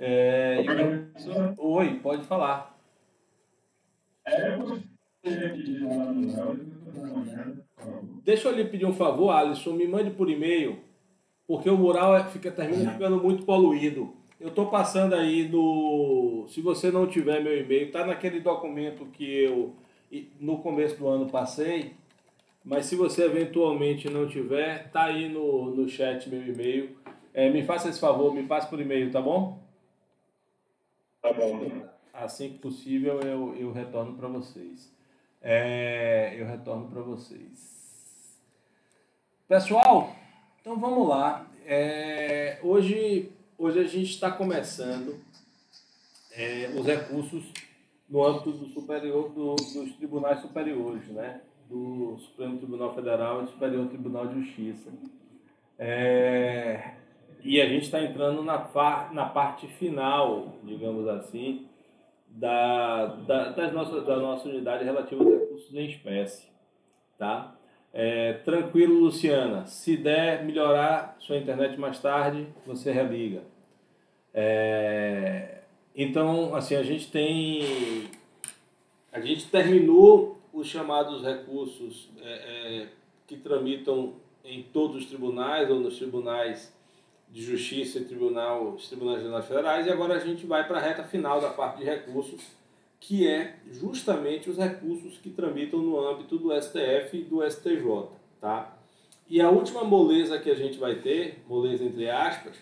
É, Ô, professor, Oi, pode falar. eu gostaria de pedir uma manual, eu estou dando uma olhada, por favor. Deixa eu lhe pedir um favor, Alisson, me mande por e-mail, porque o mural termina Ah, ficando muito poluído. Eu estou passando aí no. Se você não tiver meu e-mail, está naquele documento que eu no começo do ano passei, mas se você eventualmente não tiver, tá aí no chat meu e-mail. Me faça esse favor, me passe por e-mail, tá bom? tá bom. Assim que possível eu retorno para vocês. Eu retorno para vocês. Pessoal, então vamos lá. Hoje a gente está começando os recursos no âmbito do superior, dos tribunais superiores, né? Do Supremo Tribunal Federal e do Superior Tribunal de Justiça. E a gente está entrando na parte final, digamos assim, da nossa unidade relativa aos recursos em espécie. Tá? Tranquilo, Luciana. Se der melhorar sua internet mais tarde, você religa. Então, assim, a gente terminou os chamados recursos que tramitam em todos os tribunais ou nos tribunais de justiça e os tribunais regionais federais, e agora a gente vai para a reta final da parte de recursos, que é justamente os recursos que tramitam no âmbito do STF e do STJ, tá? E a última moleza que a gente vai ter, moleza entre aspas,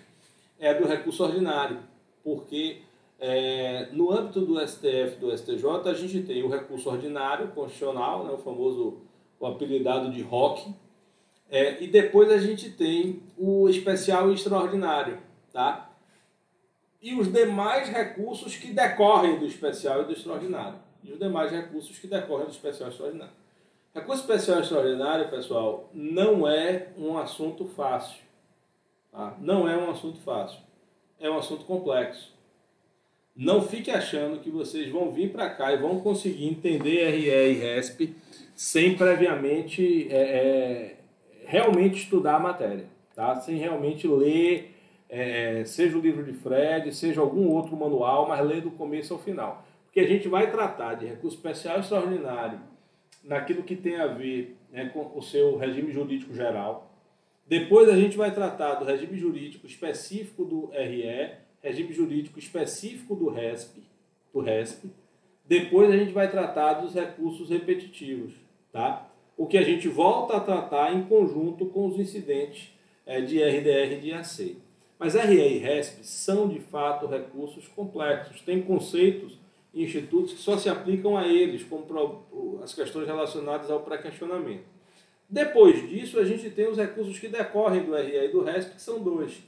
é a do recurso ordinário, porque no âmbito do STF e do STJ a gente tem o recurso ordinário constitucional, né, o apelidado de ROC, e depois a gente tem o especial e extraordinário, tá? E os demais recursos que decorrem do especial e do extraordinário. Recurso especial e extraordinário, pessoal, não é um assunto fácil. Tá? Não é um assunto fácil. É um assunto complexo. Não fique achando que vocês vão vir para cá e vão conseguir entender RE e RESP sem previamente realmente estudar a matéria, tá? Sem realmente ler, seja o livro de Fred, seja algum outro manual, mas ler do começo ao final. Porque a gente vai tratar de recurso especial e extraordinário naquilo que tem a ver, né, com o seu regime jurídico geral. Depois a gente vai tratar do regime jurídico específico do RE, regime jurídico específico do RESP. Depois a gente vai tratar dos recursos repetitivos, tá? O que a gente volta a tratar em conjunto com os incidentes de RDR e de AC. Mas RE e RESP são, de fato, recursos complexos. Tem conceitos e institutos que só se aplicam a eles, como as questões relacionadas ao pré-questionamento. Depois disso, a gente tem os recursos que decorrem do RE e do RESP, que são dois.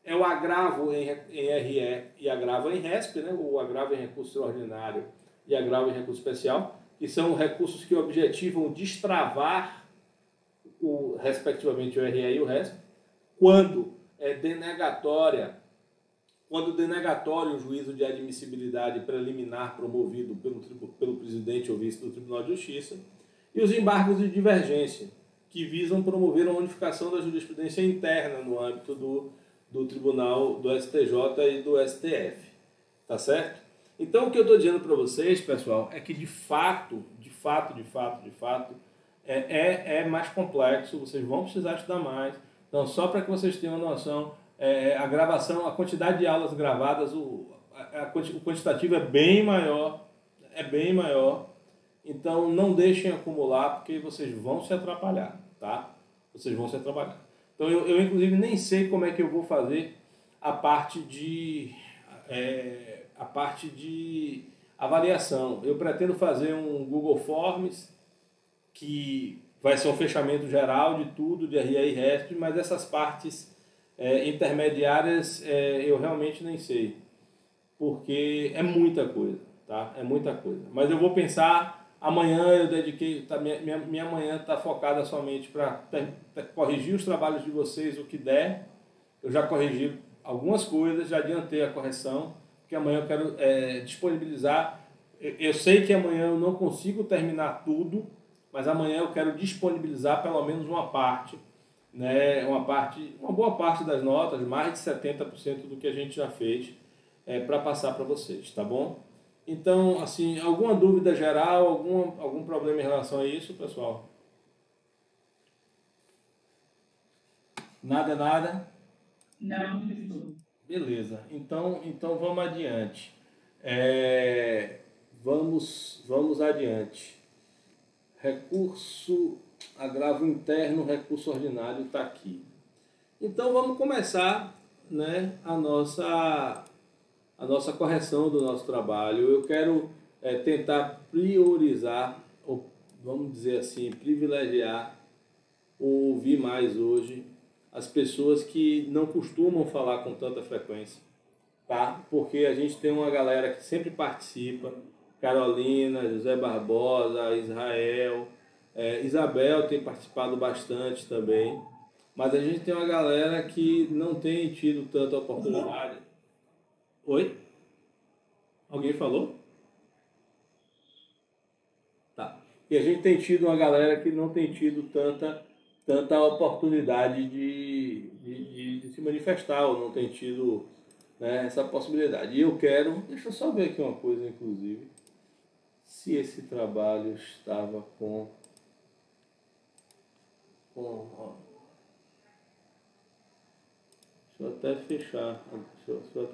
É o agravo em RE e agravo em RESP, né? O agravo em recurso extraordinário e agravo em recurso especial, que são recursos que objetivam destravar respectivamente o RE e o RESP, quando denegatório o juízo de admissibilidade preliminar promovido pelo presidente ou vice do Tribunal de Justiça, e os embargos de divergência, que visam promover uma unificação da jurisprudência interna no âmbito do Tribunal, do STJ e do STF. Tá certo? Então, o que eu estou dizendo para vocês, pessoal, é que de fato, é mais complexo, vocês vão precisar estudar mais. Então, só para que vocês tenham uma noção, a gravação, a quantidade de aulas gravadas, o quantitativo é bem maior. Então, não deixem acumular, porque vocês vão se atrapalhar, tá? Vocês vão se atrapalhar. Então, eu inclusive, nem sei como é que eu vou fazer a parte de avaliação. Eu pretendo fazer um Google Forms, que vai ser um fechamento geral de tudo, de RE e RESP, mas essas partes intermediárias eu realmente nem sei, porque é muita coisa, tá? É muita coisa. Mas eu vou pensar, amanhã eu dediquei, minha manhã está focada somente para corrigir os trabalhos de vocês, o que der. Eu já corrigi algumas coisas, já adiantei a correção, porque amanhã eu quero disponibilizar. Eu sei que amanhã eu não consigo terminar tudo, mas amanhã eu quero disponibilizar pelo menos uma parte, né, uma boa parte das notas, mais de 70% do que a gente já fez, para passar para vocês, tá bom? Então, assim, alguma dúvida geral, algum problema em relação a isso, pessoal? Nada, nada? Não, professor. Beleza, então vamos adiante. Vamos adiante. Recurso, agravo interno, recurso ordinário está aqui. Então vamos começar, né, a nossa correção do nosso trabalho. Eu quero tentar priorizar, ou vamos dizer assim, privilegiar, ouvir mais hoje as pessoas que não costumam falar com tanta frequência, tá? Porque a gente tem uma galera que sempre participa, Carolina, José Barbosa, Israel, Isabel tem participado bastante também, mas a gente tem uma galera que não tem tido tanta oportunidade. Oi? Alguém falou? Tá. E a gente tem tido uma galera que não tem tido tanta oportunidade de se manifestar, ou não tem tido, né, essa possibilidade. E eu quero, deixa eu só ver aqui uma coisa, inclusive, se esse trabalho estava com ó, deixa eu até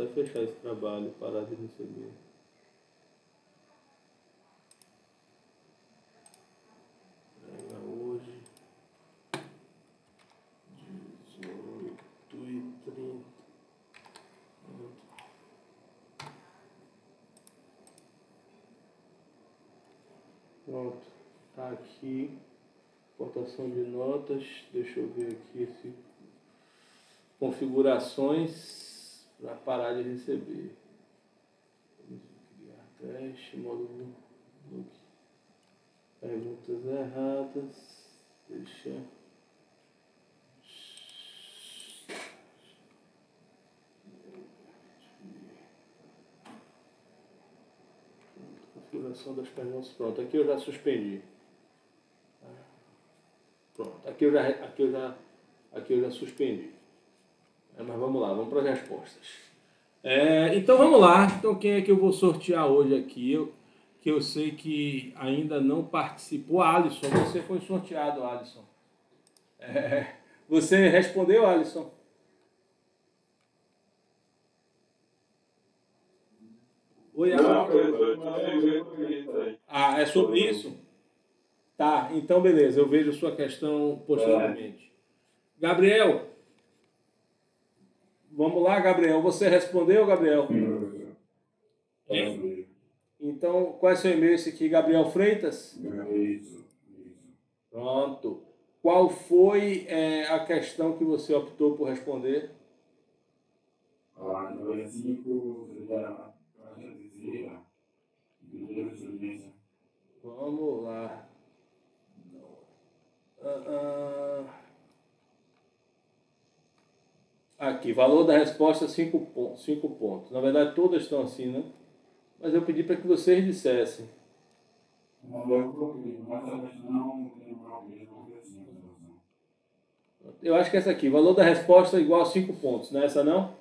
fechar esse trabalho, parar de receber. Hoje, 18h30. Pronto, tá aqui. Importação de notas. Deixa eu ver aqui se configurações para parar de receber. Vamos criar teste, módulo look. Perguntas erradas. Deixa. Configuração das perguntas. Pronto, aqui eu já suspendi. Pronto, aqui eu já suspendi. Mas vamos lá, vamos para as respostas. Então vamos lá. Então quem é que eu vou sortear hoje aqui? Que eu sei que ainda não participou. Alisson, você foi sorteado, Alisson. Você respondeu, Alisson? Oi, Alisson. É sobre isso? Tá, então beleza, eu vejo sua questão posteriormente. Gabriel, vamos lá, Gabriel. Você respondeu, Gabriel? Então, qual é seu e-mail esse aqui, Gabriel Freitas? Isso. Pronto. Qual foi a questão que você optou por responder? Número 5, Vamos lá. Aqui, valor da resposta 5 pontos. Na verdade, todas estão assim, né? Mas eu pedi para que vocês dissessem. Eu acho que essa aqui, valor da resposta igual a 5 pontos, não é essa não?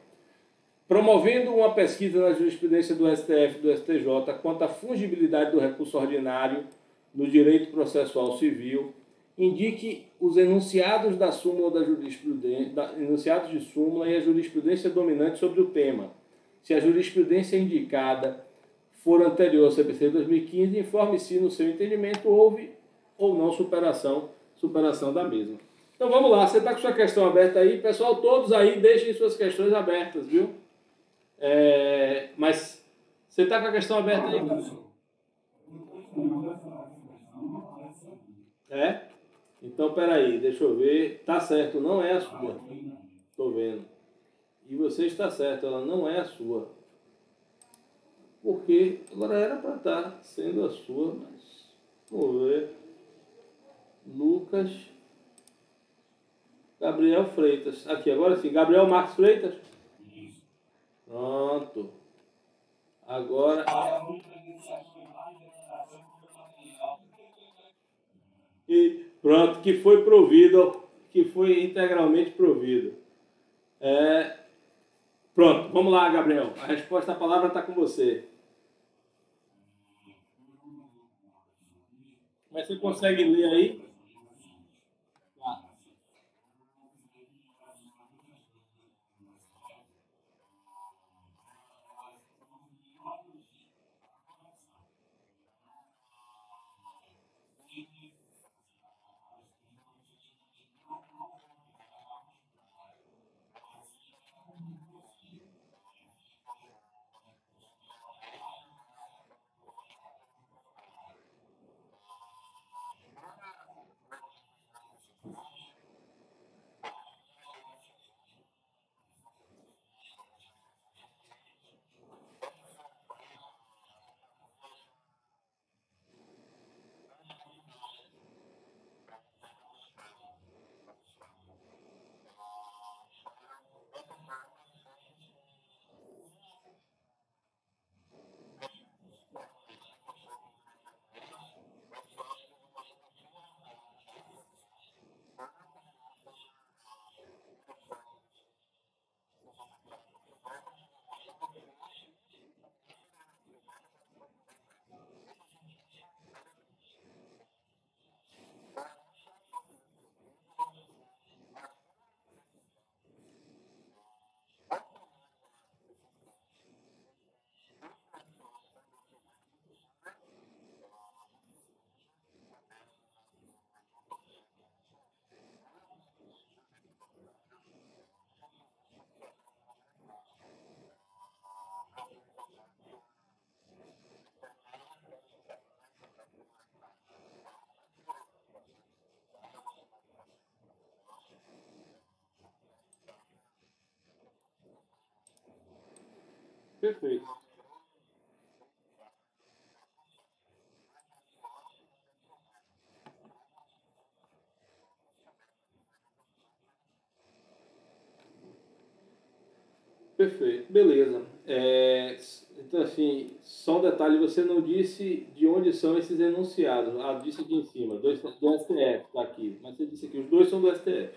Promovendo uma pesquisa na jurisprudência do STF e do STJ quanto à fungibilidade do recurso ordinário no direito processual civil, indique os enunciados da súmula ou da jurisprudência, enunciados de súmula e a jurisprudência dominante sobre o tema. Se a jurisprudência indicada for anterior ao CPC 2015, informe se no seu entendimento houve ou não superação da mesma. Então vamos lá, você está com sua questão aberta aí, pessoal, todos aí deixem suas questões abertas, viu? Mas você está com a questão aberta aí, cara? Então, peraí, deixa eu ver. Tá certo, não é a sua. Tô vendo. E você está certo, ela não é a sua. Porque agora era para estar sendo a sua, mas vamos ver. Lucas Gabriel Freitas. Aqui, agora sim, Gabriel Marques Freitas. Pronto. Agora. E pronto, que foi provido, que foi integralmente provido. Pronto, vamos lá, Gabriel. A resposta, a palavra está com você. Mas você consegue ler aí? Tá. Perfeito. Perfeito, beleza. Então, assim, só um detalhe, você não disse de onde são esses enunciados. Ah, disse aqui em cima, dois são do STF, tá aqui. Mas você disse aqui, os dois são do STF.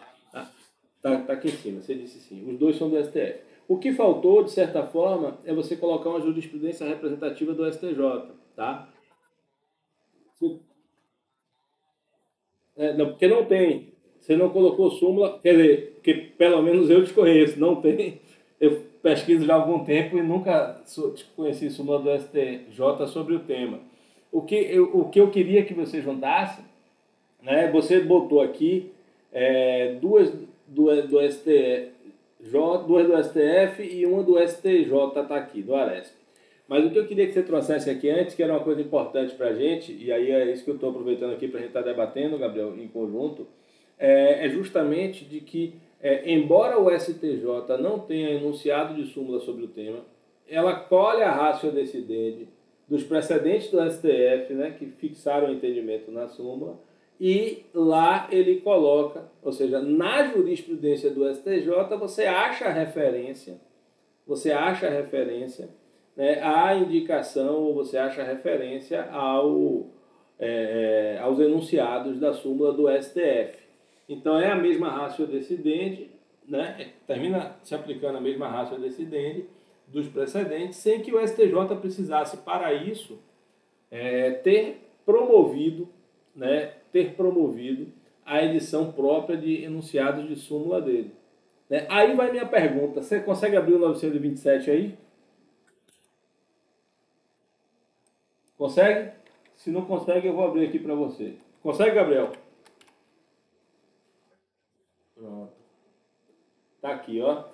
Tá aqui em cima, você disse sim, os dois são do STF. O que faltou, de certa forma, é você colocar uma jurisprudência representativa do STJ, tá? Não, porque não tem. Você não colocou súmula, quer dizer, porque pelo menos eu desconheço, não tem. Eu pesquiso já há algum tempo e nunca conheci súmula do STJ sobre o tema. O que eu queria que você juntasse, né, você botou aqui duas do STJ, duas do STF e uma do STJ, está aqui, do Aresp. Mas o que eu queria que você trouxesse aqui antes, que era uma coisa importante para a gente, e aí é isso que eu estou aproveitando aqui para a gente estar debatendo, Gabriel, em conjunto, é justamente de que, embora o STJ não tenha enunciado de súmula sobre o tema, ela colhe a ratio decidendi dos precedentes do STF, né, que fixaram o entendimento na súmula, e lá ele coloca, ou seja, na jurisprudência do STJ você acha a referência, né, à indicação, ou você acha a referência aos enunciados da súmula do STF. Então é a mesma ratio decidendi, né, termina se aplicando a mesma ratio decidendi dos precedentes, sem que o STJ precisasse, para isso, ter promovido a edição própria de enunciados de súmula dele. Né? Aí vai minha pergunta, você consegue abrir o 927 aí? Consegue? Se não consegue, eu vou abrir aqui para você. Consegue, Gabriel? Pronto. Tá aqui, ó.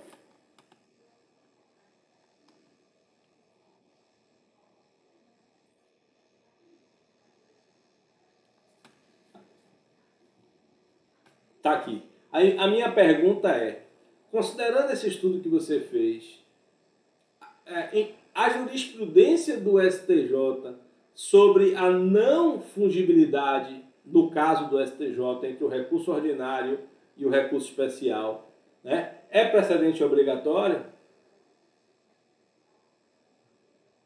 Tá aqui. Aí a minha pergunta é, considerando esse estudo que você fez, a jurisprudência do STJ sobre a não fungibilidade, no caso do STJ, entre o recurso ordinário e o recurso especial, né, é precedente obrigatório?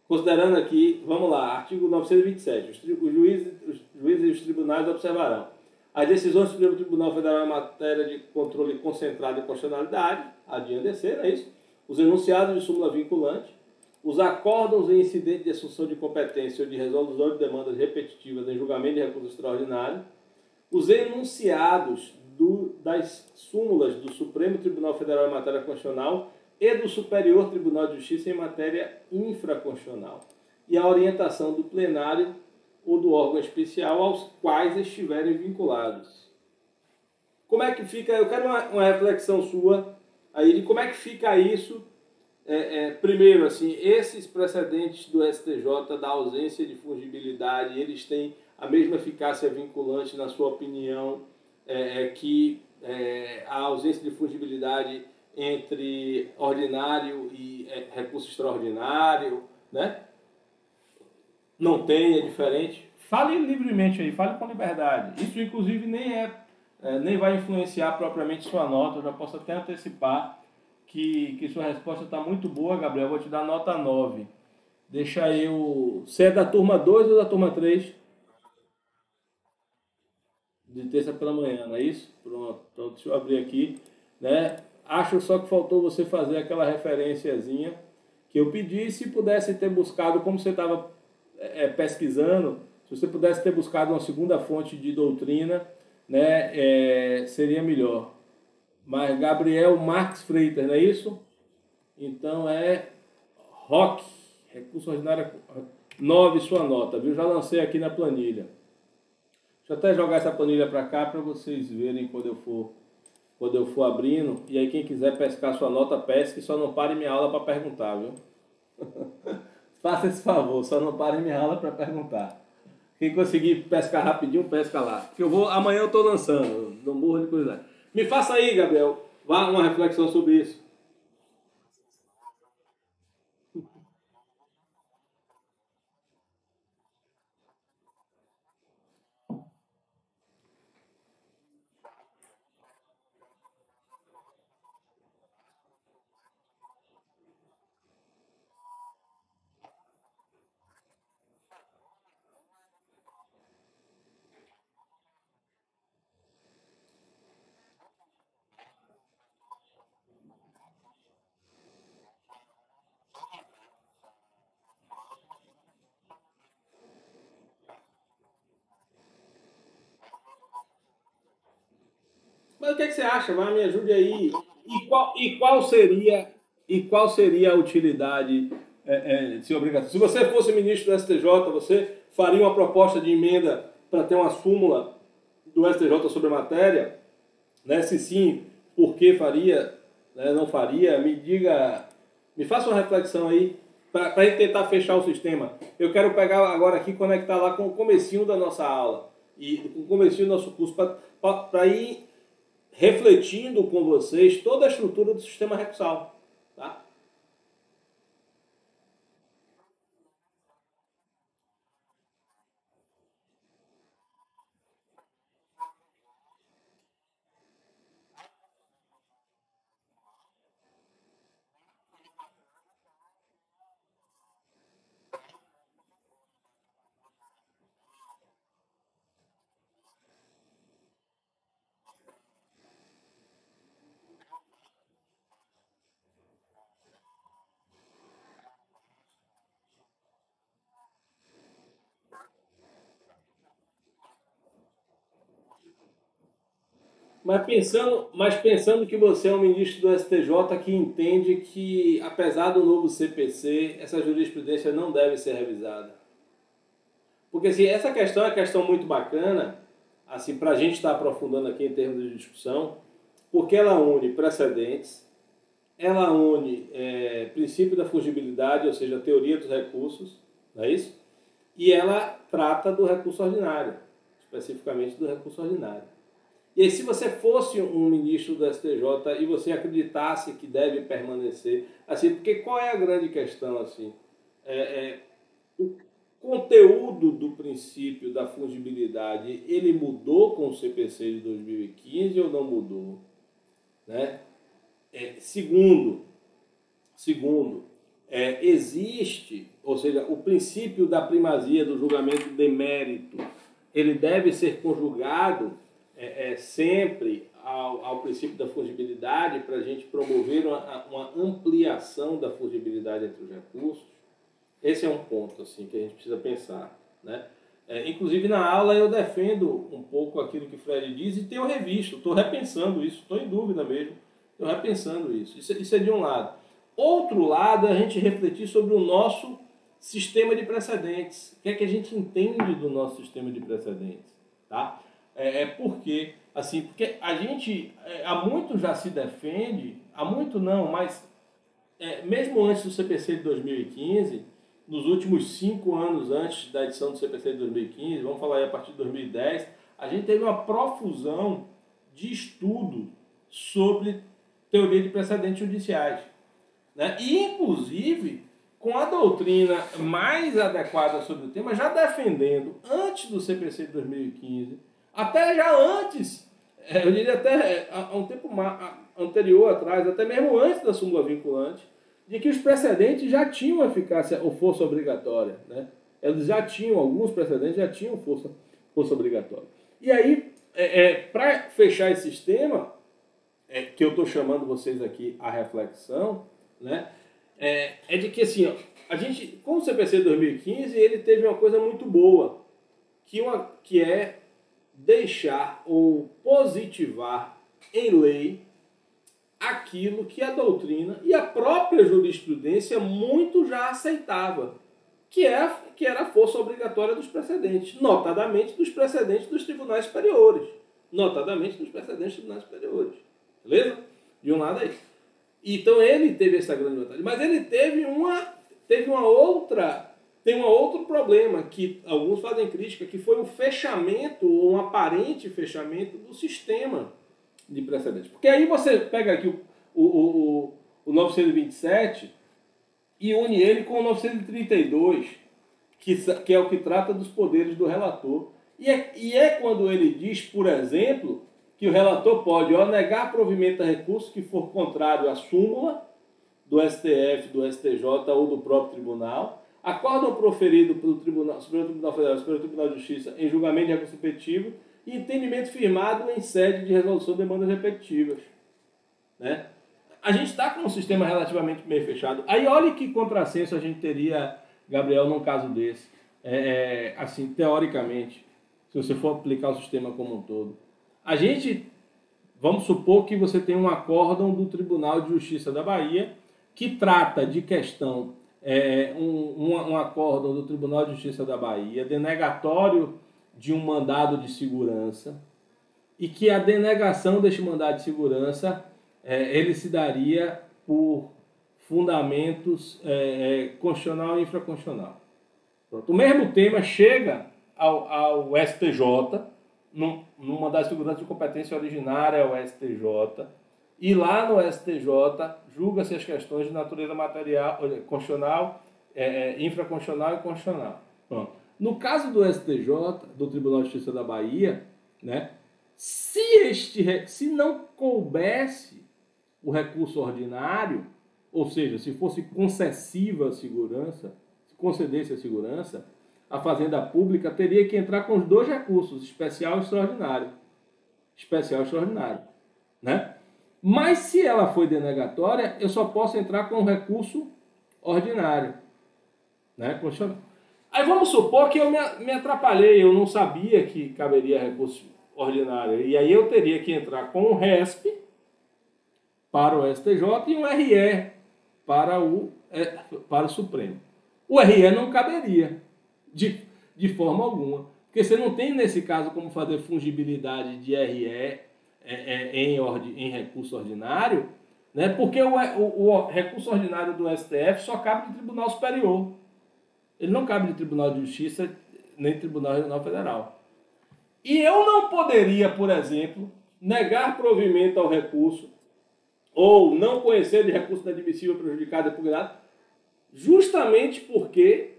Considerando aqui, vamos lá, artigo 927, os juízes e os tribunais observarão as decisões do Supremo Tribunal Federal em matéria de controle concentrado e constitucionalidade, a de ADC, não é isso? os enunciados de súmula vinculante, os acórdãos em incidente de assunção de competência ou de resolução de demandas repetitivas em julgamento de recurso extraordinário, os enunciados das súmulas do Supremo Tribunal Federal em matéria constitucional e do Superior Tribunal de Justiça em matéria infraconstitucional, e a orientação do plenário ou do órgão especial aos quais estiverem vinculados. Como é que fica? Eu quero uma reflexão sua aí de como é que fica isso. Primeiro, assim, esses precedentes do STJ da ausência de fungibilidade, eles têm a mesma eficácia vinculante, na sua opinião, que a ausência de fungibilidade entre ordinário e recurso extraordinário, né? Não tem, é diferente. Fale livremente aí, fale com liberdade. Isso, inclusive, nem vai influenciar propriamente sua nota. Eu já posso até antecipar que sua resposta está muito boa, Gabriel. Eu vou te dar nota 9. Deixa eu... Você é da turma 2 ou da turma 3? De terça pela manhã, não é isso? Pronto, então deixa eu abrir aqui, né? Acho só que faltou você fazer aquela referenciazinha que eu pedi. Se pudesse ter buscado, como você estava pesquisando, se você pudesse ter buscado uma segunda fonte de doutrina, né, seria melhor. Mas Gabriel Marques Freitas, não é isso? Então ROC, recurso ordinário 9, sua nota, viu? Já lancei aqui na planilha. Deixa eu até jogar essa planilha para cá para vocês verem quando eu for abrindo. E aí quem quiser pescar sua nota, pesque, só não pare minha aula para perguntar, viu? Faça esse favor, só não pare minha aula para perguntar. Quem conseguir pescar rapidinho, pesca lá. Que amanhã eu estou lançando, não morro de curiosidade. Me faça aí, Gabriel, uma reflexão sobre isso. Mas o que você acha? Vai, me ajude aí. E qual seria a utilidade de ser obrigatório? Se você fosse ministro do STJ, você faria uma proposta de emenda para ter uma súmula do STJ sobre a matéria? Né? Se sim, por que faria? Né? Não faria? Me faça uma reflexão aí para a gente tentar fechar o sistema. Eu quero pegar agora aqui e conectar lá com o comecinho da nossa aula e com o comecinho do nosso curso para ir refletindo com vocês toda a estrutura do sistema recursal, tá? Mas pensando que você é um ministro do STJ que entende que, apesar do novo CPC, essa jurisprudência não deve ser revisada. Porque assim, essa questão é uma questão muito bacana, assim, para a gente estar aprofundando aqui em termos de discussão, porque ela une precedentes, ela une princípio da fungibilidade, ou seja, a teoria dos recursos, não é isso? E ela trata do recurso ordinário, especificamente do recurso ordinário. E aí, se você fosse um ministro do STJ e você acreditasse que deve permanecer, assim, porque qual é a grande questão, assim? O conteúdo do princípio da fungibilidade, ele mudou com o CPC de 2015 ou não mudou? Né? Segundo, existe, ou seja, o princípio da primazia do julgamento de mérito, ele deve ser conjugado sempre ao princípio da fungibilidade para a gente promover uma ampliação da fungibilidade entre os recursos. Esse é um ponto assim, que a gente precisa pensar, né? Inclusive na aula eu defendo um pouco aquilo que o Fred diz e tenho revisto, estou repensando isso, estou em dúvida mesmo, estou repensando isso. Isso é de um lado. Outro lado é a gente refletir sobre o nosso sistema de precedentes. O que é que a gente entende do nosso sistema de precedentes? Tá? Porque a gente há muito já se defende, há muito não, mas mesmo antes do CPC de 2015, nos últimos 5 anos antes da edição do CPC de 2015, vamos falar aí a partir de 2010, a gente teve uma profusão de estudo sobre teoria de precedentes judiciais, né? E, inclusive, com a doutrina mais adequada sobre o tema, já defendendo, antes do CPC de 2015, até já antes, eu diria até há um tempo anterior atrás, até mesmo antes da súmula vinculante, de que os precedentes já tinham eficácia ou força obrigatória, né? Eles já tinham, alguns precedentes já tinham força obrigatória. E aí, para fechar esse sistema, que eu estou chamando vocês aqui à reflexão, né? De que assim, ó, a gente, com o CPC de 2015, ele teve uma coisa muito boa, que é deixar ou positivar em lei aquilo que a doutrina e a própria jurisprudência muito já aceitava, que era a força obrigatória dos precedentes, notadamente dos precedentes dos tribunais superiores. Beleza? De um lado aí. Então ele teve essa grande vantagem, mas ele tem um outro problema que alguns fazem crítica, que foi o fechamento, ou um aparente fechamento do sistema de precedentes. Porque aí você pega aqui o 927 e une ele com o 932, que é o que trata dos poderes do relator. E é quando ele diz, por exemplo, que o relator pode negar provimento a recurso que for contrário à súmula do STF, do STJ ou do próprio tribunal, acórdão proferido pelo Superior Tribunal Federal e Superior Tribunal de Justiça em julgamento de recurso repetitivo e entendimento firmado em sede de resolução de demandas repetitivas. Né? A gente está com um sistema relativamente meio fechado. Aí olha que contrassenso a gente teria, Gabriel, num caso desse. Assim, teoricamente, se você for aplicar o sistema como um todo. A gente, vamos supor que você tem um acórdão do Tribunal de Justiça da Bahia que trata de questão, um acórdão do Tribunal de Justiça da Bahia, denegatório de um mandado de segurança, e que a denegação deste mandado de segurança ele se daria por fundamentos constitucional e infraconstitucional. Pronto. O mesmo tema chega ao STJ, num mandado de segurança de competência originária ao STJ, e lá no STJ julga-se as questões de natureza material, constitucional, infraconstitucional e constitucional. Pronto. No caso do STJ, do Tribunal de Justiça da Bahia, né, se não coubesse o recurso ordinário, ou seja, se fosse concessiva a segurança, se concedesse a segurança, a Fazenda Pública teria que entrar com os 2 recursos, especial e extraordinário. Especial e extraordinário. Né? Mas se ela foi denegatória, eu só posso entrar com o recurso ordinário. Né? Aí vamos supor que eu me atrapalhei, eu não sabia que caberia recurso ordinário. E aí eu teria que entrar com o RESP para o STJ e um RE para o Supremo. O RE não caberia de forma alguma. Porque você não tem, nesse caso, como fazer fungibilidade de RE em recurso ordinário, né? Porque o recurso ordinário do STF só cabe de Tribunal Superior. Ele não cabe de Tribunal de Justiça nem Tribunal Regional Federal. E eu não poderia, por exemplo, negar provimento ao recurso ou não conhecer de recurso inadmissível prejudicado e impugnado, justamente porque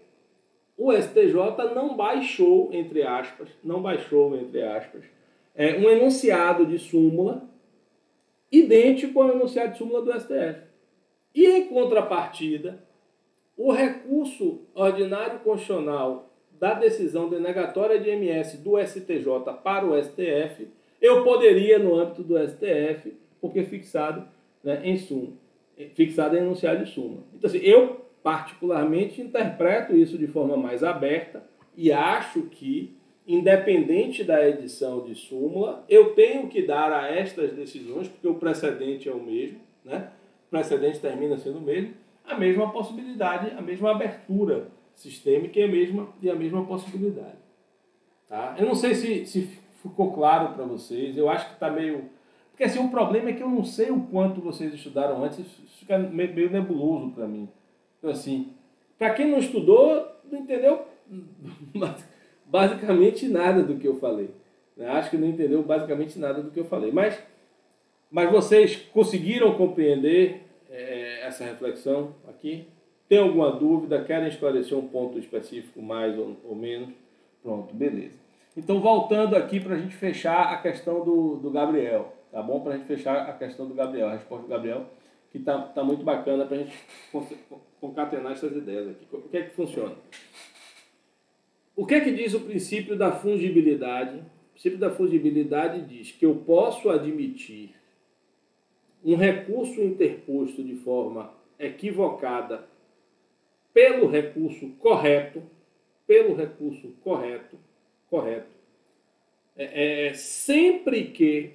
o STJ não baixou, entre aspas, um enunciado de súmula idêntico ao enunciado de súmula do STF. E, em contrapartida, o recurso ordinário constitucional da decisão denegatória de MS do STJ para o STF, Eu poderia, no âmbito do STF, porque fixado, né, em súmula, fixado em enunciado de súmula. Então, assim, eu particularmente interpreto isso de forma mais aberta e acho que, independente da edição de súmula, eu tenho que dar a estas decisões, porque o precedente é o mesmo, né? O precedente termina sendo o mesmo, a mesma possibilidade, a mesma abertura sistêmica e a mesma possibilidade. Tá? Eu não sei se ficou claro para vocês, eu acho que está meio... Porque assim, o problema é que eu não sei o quanto vocês estudaram antes, isso fica meio nebuloso para mim. Então assim, para quem não estudou, não entendeu basicamente nada do que eu falei. Acho que não entendeu basicamente nada do que eu falei. Mas vocês conseguiram compreender essa reflexão aqui? Tem alguma dúvida? Querem esclarecer um ponto específico mais ou menos? Pronto, beleza. Então, voltando aqui para a gente fechar a questão do Gabriel. Tá bom? Para a gente fechar a questão do Gabriel, a resposta do Gabriel, que tá muito bacana para a gente concatenar essas ideias aqui. O que é que funciona? O que é que diz o princípio da fungibilidade? O princípio da fungibilidade diz que eu posso admitir um recurso interposto de forma equivocada pelo recurso correto, sempre que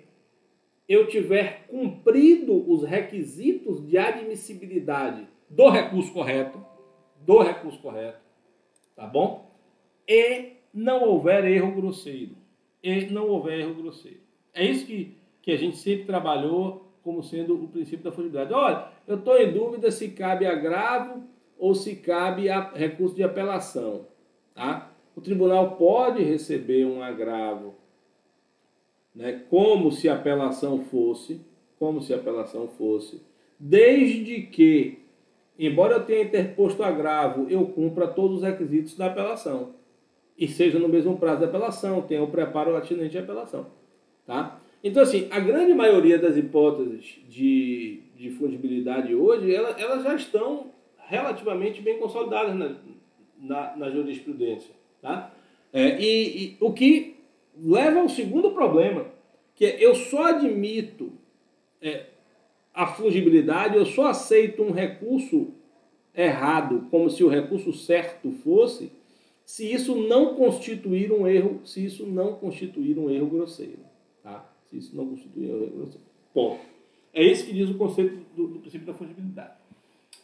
eu tiver cumprido os requisitos de admissibilidade do recurso correto, tá bom? E não houver erro grosseiro. É isso que a gente sempre trabalhou como sendo o princípio da fungibilidade. Olha, eu estou em dúvida se cabe agravo ou se cabe a recurso de apelação. Tá? O tribunal pode receber um agravo, né, como se a apelação fosse, desde que, embora eu tenha interposto agravo, eu cumpra todos os requisitos da apelação. E seja no mesmo prazo da apelação, tenha o preparo atinente à apelação. Tá? Então, assim, a grande maioria das hipóteses de fungibilidade hoje, elas já estão relativamente bem consolidadas na jurisprudência. Tá? E o que leva ao segundo problema, que é eu só admito a fungibilidade, eu só aceito um recurso errado como se o recurso certo fosse, se isso não constituir um erro, grosseiro. Tá? Se isso não constituir um erro grosseiro. Ponto. É isso que diz o conceito do princípio da fungibilidade.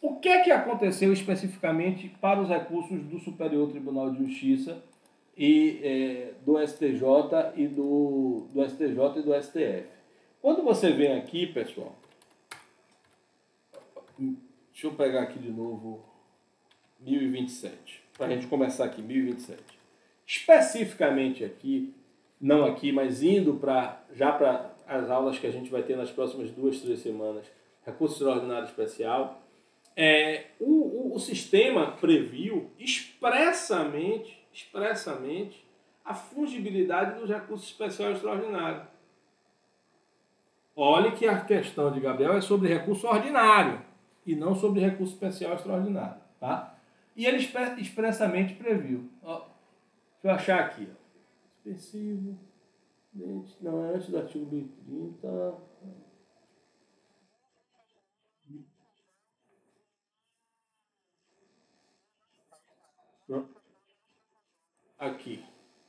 O que é que aconteceu especificamente para os recursos do Superior Tribunal de Justiça e do STJ e do STF? Quando você vem aqui, pessoal, deixa eu pegar aqui de novo 1027, para a gente começar aqui, 1027. Especificamente aqui, não aqui, mas indo já para as aulas que a gente vai ter nas próximas 2-3 semanas, recurso extraordinário especial, o sistema previu expressamente a fungibilidade dos recursos especial e extraordinário. Olhe que a questão de Gabriel é sobre recurso ordinário e não sobre recurso especial e extraordinário. Tá? E ele expressamente previu. Ó, deixa eu achar aqui. Ó. Expressivo. Não, é antes do artigo 1030. Aqui.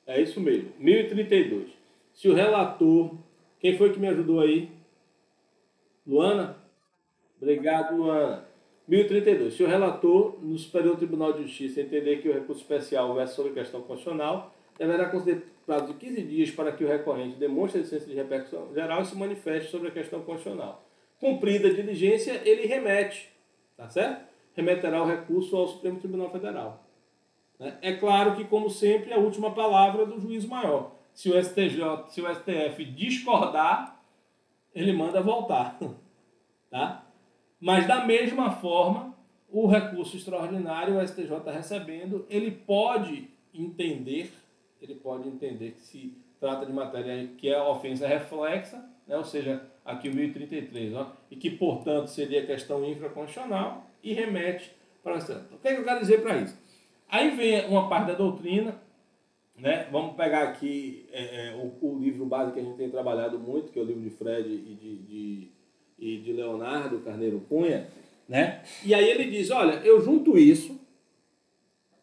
É isso mesmo. 1032. Se o relator... Quem foi que me ajudou aí? Luana? Obrigado, Luana. 1032. Se o relator, no Superior Tribunal de Justiça, entender que o recurso especial versa sobre questão constitucional, deverá conceder prazo de 15 dias para que o recorrente demonstre a licença de repercussão geral e se manifeste sobre a questão constitucional. Cumprida a diligência, ele remete. Tá certo? Remeterá o recurso ao Supremo Tribunal Federal. É claro que, como sempre, a última palavra é do juízo maior. Se o STF discordar, ele manda voltar. Tá? Mas, da mesma forma, o recurso extraordinário, o STJ recebendo, ele pode entender que se trata de matéria que é ofensa reflexa, né? Ou seja, aqui o 1033, ó, e que, portanto, seria questão infraconstitucional e remete para o STJ. O que é que eu quero dizer para isso? Aí vem uma parte da doutrina né? Vamos pegar aqui o livro base que a gente tem trabalhado muito, que é o livro de Fred e de Leonardo Carneiro Cunha, né? E aí ele diz, olha, eu junto isso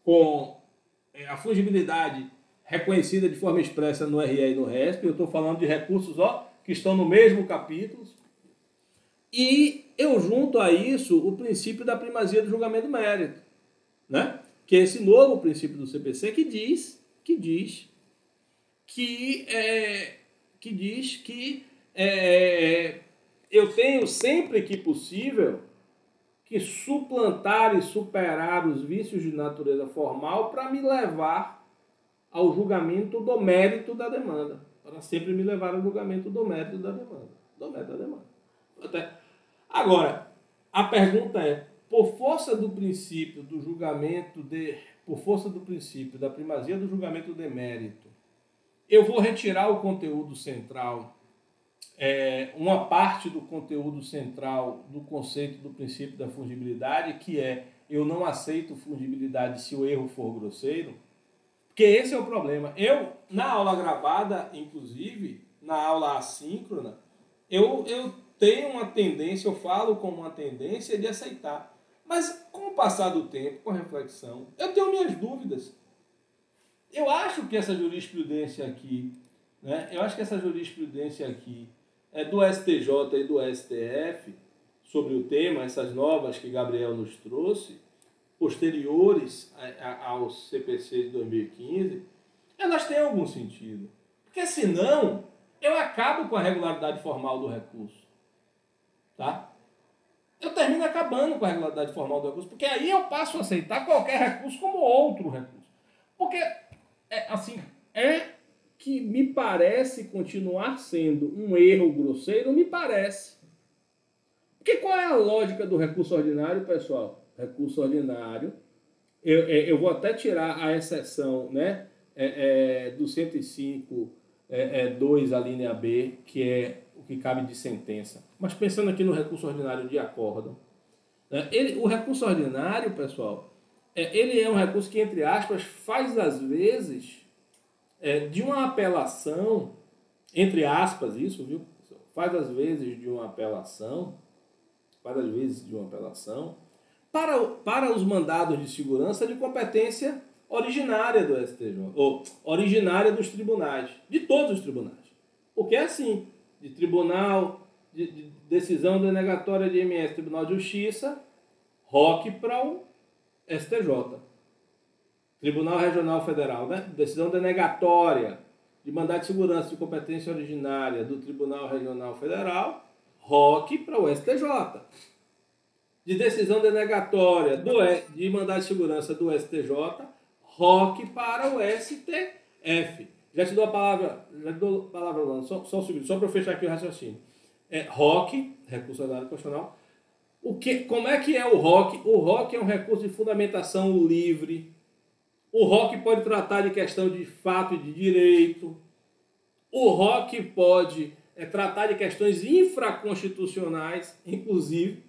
com a fungibilidade reconhecida de forma expressa no RE e no RESP, eu estou falando de recursos que estão no mesmo capítulo, e eu junto a isso o princípio da primazia do julgamento do mérito, né? Que é esse novo princípio do CPC que diz que eu tenho sempre que possível que suplantar e superar os vícios de natureza formal para me levar ao julgamento do mérito da demanda. Para sempre me levar ao julgamento do mérito da demanda. Do mérito da demanda. Agora, a pergunta é, por força do princípio do julgamento por força do princípio da primazia do julgamento de mérito, eu vou retirar o conteúdo central, uma parte do conteúdo central do conceito do princípio da fungibilidade, que é eu não aceito fungibilidade se o erro for grosseiro, porque esse é o problema. Eu, na aula gravada, inclusive, na aula assíncrona, eu tenho uma tendência, eu falo com uma tendência de aceitar. Mas com o passar do tempo, com a reflexão, eu tenho minhas dúvidas. Eu acho que essa jurisprudência aqui, né, do STJ e do STF, sobre o tema, essas novas que Gabriel nos trouxe, posteriores ao CPC de 2015, elas têm algum sentido. Porque senão, eu acabo com a regularidade formal do recurso. Tá? Eu termino acabando com a regularidade formal do recurso, porque aí eu passo a aceitar qualquer recurso como outro recurso. Porque, que me parece continuar sendo um erro grosseiro, me parece. Porque qual é a lógica do recurso ordinário, pessoal? Recurso ordinário, eu vou até tirar a exceção, né, do 105, 2, a linha B, que é o que cabe de sentença. Mas pensando aqui no recurso ordinário de acórdão, né, o recurso ordinário, pessoal, ele é um recurso que, entre aspas, faz às vezes de uma apelação, entre aspas isso, viu? Faz às vezes de uma apelação, para os mandados de segurança de competência originária do STJ, ou originária dos tribunais, de todos os tribunais. Porque é assim, de tribunal, de decisão denegatória de MS, Tribunal de Justiça, ROC para o STJ. Tribunal Regional Federal, né? Decisão denegatória de mandado de segurança de competência originária do Tribunal Regional Federal, ROC para o STJ. De decisão denegatória de mandado de segurança do STJ, ROC para o STF. Já te dou a palavra, só um segundo, só para eu fechar aqui o raciocínio. ROC, recurso ordinário constitucional. Como é que é o ROC? O ROC é um recurso de fundamentação livre. O ROC pode tratar de questão de fato e de direito. O ROC pode tratar de questões infraconstitucionais, inclusive,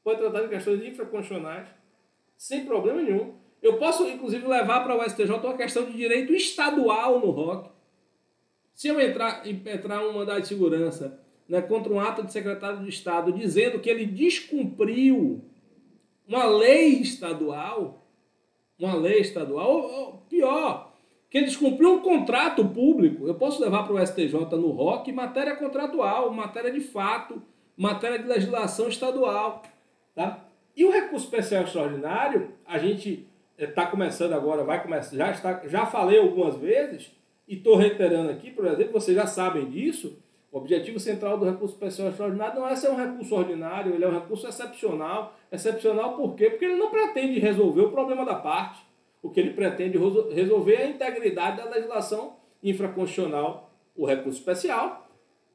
pode tratar de questões infraconstitucionais, sem problema nenhum. Eu posso, inclusive, levar para o STJ uma questão de direito estadual no ROC. Se eu entrar um mandado de segurança, né, contra um ato de secretário de Estado dizendo que ele descumpriu uma lei estadual, ou pior, que ele descumpriu um contrato público, eu posso levar para o STJ no ROC matéria contratual, matéria de fato, matéria de legislação estadual. Tá? E o recurso especial extraordinário, a gente está começando agora, vai começar, já falei algumas vezes, e estou reiterando aqui, por exemplo, vocês já sabem disso, o objetivo central do recurso especial extraordinário não é ser um recurso ordinário, ele é um recurso excepcional. Excepcional por quê? Porque ele não pretende resolver o problema da parte. O que ele pretende resolver é a integridade da legislação infraconstitucional, o recurso especial,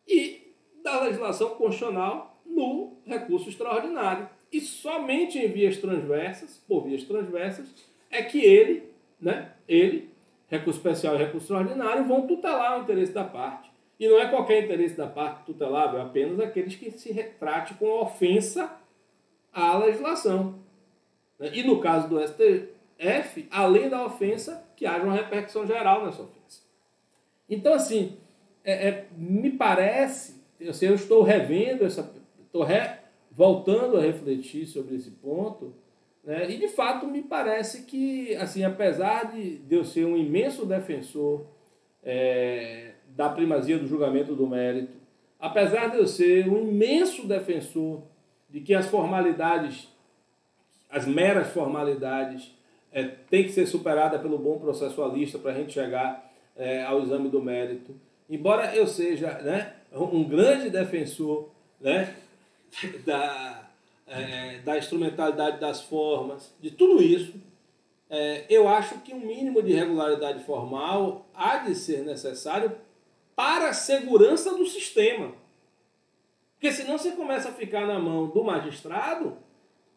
e da legislação constitucional no recurso extraordinário. E somente em vias transversas, é que ele, recurso especial e recurso extraordinário, vão tutelar o interesse da parte. E não é qualquer interesse da parte tutelável, é apenas aqueles que se retrate com ofensa à legislação. E no caso do STJ, F, além da ofensa, que haja uma repercussão geral nessa ofensa. Então, assim, me parece, assim, eu estou revendo, voltando a refletir sobre esse ponto, né, e de fato me parece que, assim, apesar de eu ser um imenso defensor da primazia do julgamento do mérito, apesar de eu ser um imenso defensor de que as formalidades, as meras formalidades, têm que ser superadas pelo bom processualista para a gente chegar ao exame do mérito, embora eu seja, né, um grande defensor, né, da instrumentalidade das formas, de tudo isso, eu acho que um mínimo de regularidade formal há de ser necessário para a segurança do sistema. Porque senão você começa a ficar na mão do magistrado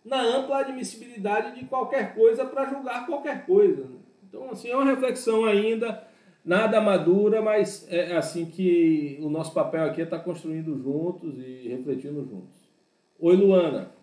na ampla admissibilidade de qualquer coisa para julgar qualquer coisa. Então, assim, é uma reflexão ainda nada madura, mas é assim que o nosso papel aqui é estar construindo juntos e refletindo juntos. Oi, Luana.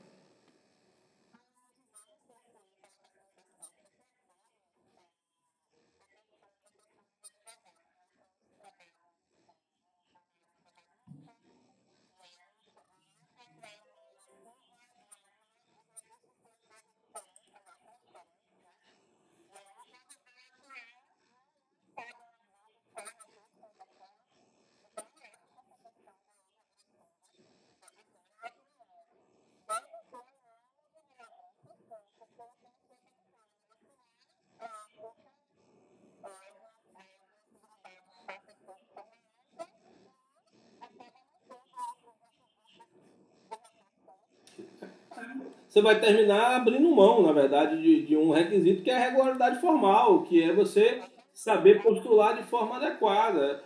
Você vai terminar abrindo mão, na verdade, de um requisito que é a regularidade formal, que é você saber postular de forma adequada.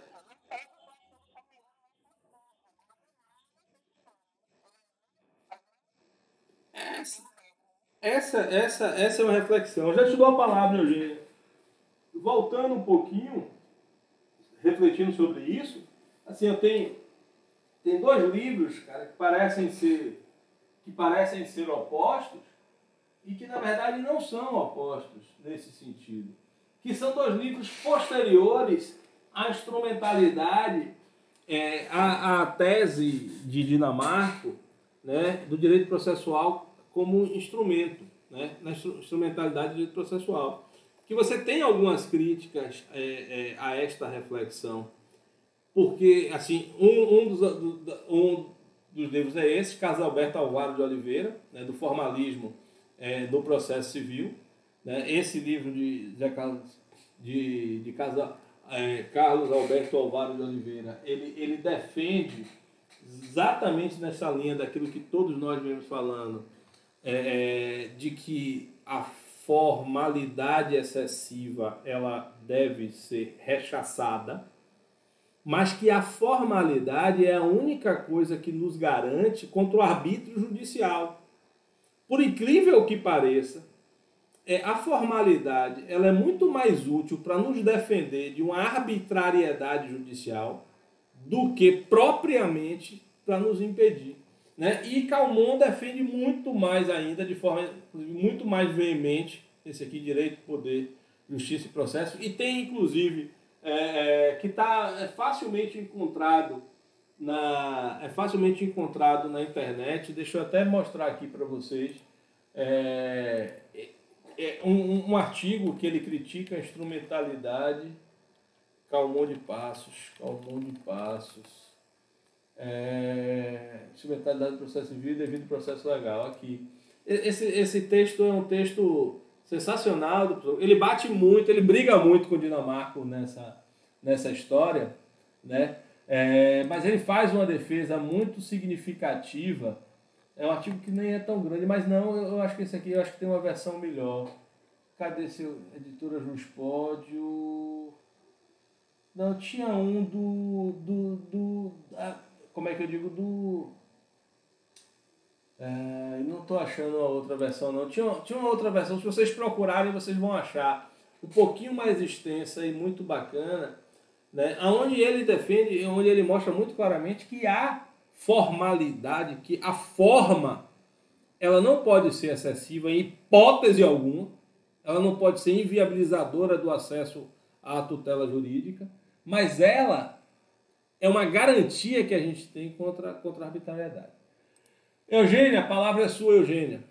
Essa é uma reflexão. Eu já te dou a palavra, Eugênio. Voltando um pouquinho, refletindo sobre isso, assim, tem dois livros, cara, que parecem ser opostos e que, na verdade, não são opostos nesse sentido. Que são dois livros posteriores à instrumentalidade, à tese de Dinamarco, né, do direito processual como instrumento, né, na instrumentalidade do direito processual. Que você tem algumas críticas a esta reflexão, porque, assim, um dos livros é esse, Carlos Alberto Alvaro de Oliveira, né, do formalismo do processo civil, né, esse livro de Carlos Alberto Alvaro de Oliveira, ele defende exatamente nessa linha daquilo que todos nós vemos falando, de que a formalidade excessiva ela deve ser rechaçada, mas que a formalidade é a única coisa que nos garante contra o arbítrio judicial. Por incrível que pareça, a formalidade ela é muito mais útil para nos defender de uma arbitrariedade judicial do que propriamente para nos impedir, né? E Calmon defende muito mais ainda, de forma muito mais veemente, esse aqui, direito, poder, justiça e processo, e tem inclusive que está facilmente encontrado na internet. Deixa eu até mostrar aqui para vocês um artigo que ele critica a instrumentalidade. Calmon de Passos, instrumentalidade do processo civil e devido processo legal. Aqui, esse texto é um texto sensacional. Ele bate muito, ele briga muito com o Dinamarco nessa história, né? Mas ele faz uma defesa muito significativa. É um artigo que nem é tão grande, mas não, eu acho que esse aqui, eu acho que tem uma versão melhor. Cadê seu editora Juspódio? Não, tinha um como é que eu digo, não estou achando a outra versão, não. Tinha uma outra versão, se vocês procurarem, vocês vão achar um pouquinho mais extensa e muito bacana, né? Onde ele defende, onde ele mostra muito claramente que há formalidade, que a forma ela não pode ser excessiva em hipótese alguma, ela não pode ser inviabilizadora do acesso à tutela jurídica, mas ela é uma garantia que a gente tem contra a arbitrariedade. Eugênia, a palavra é sua, Eugênia.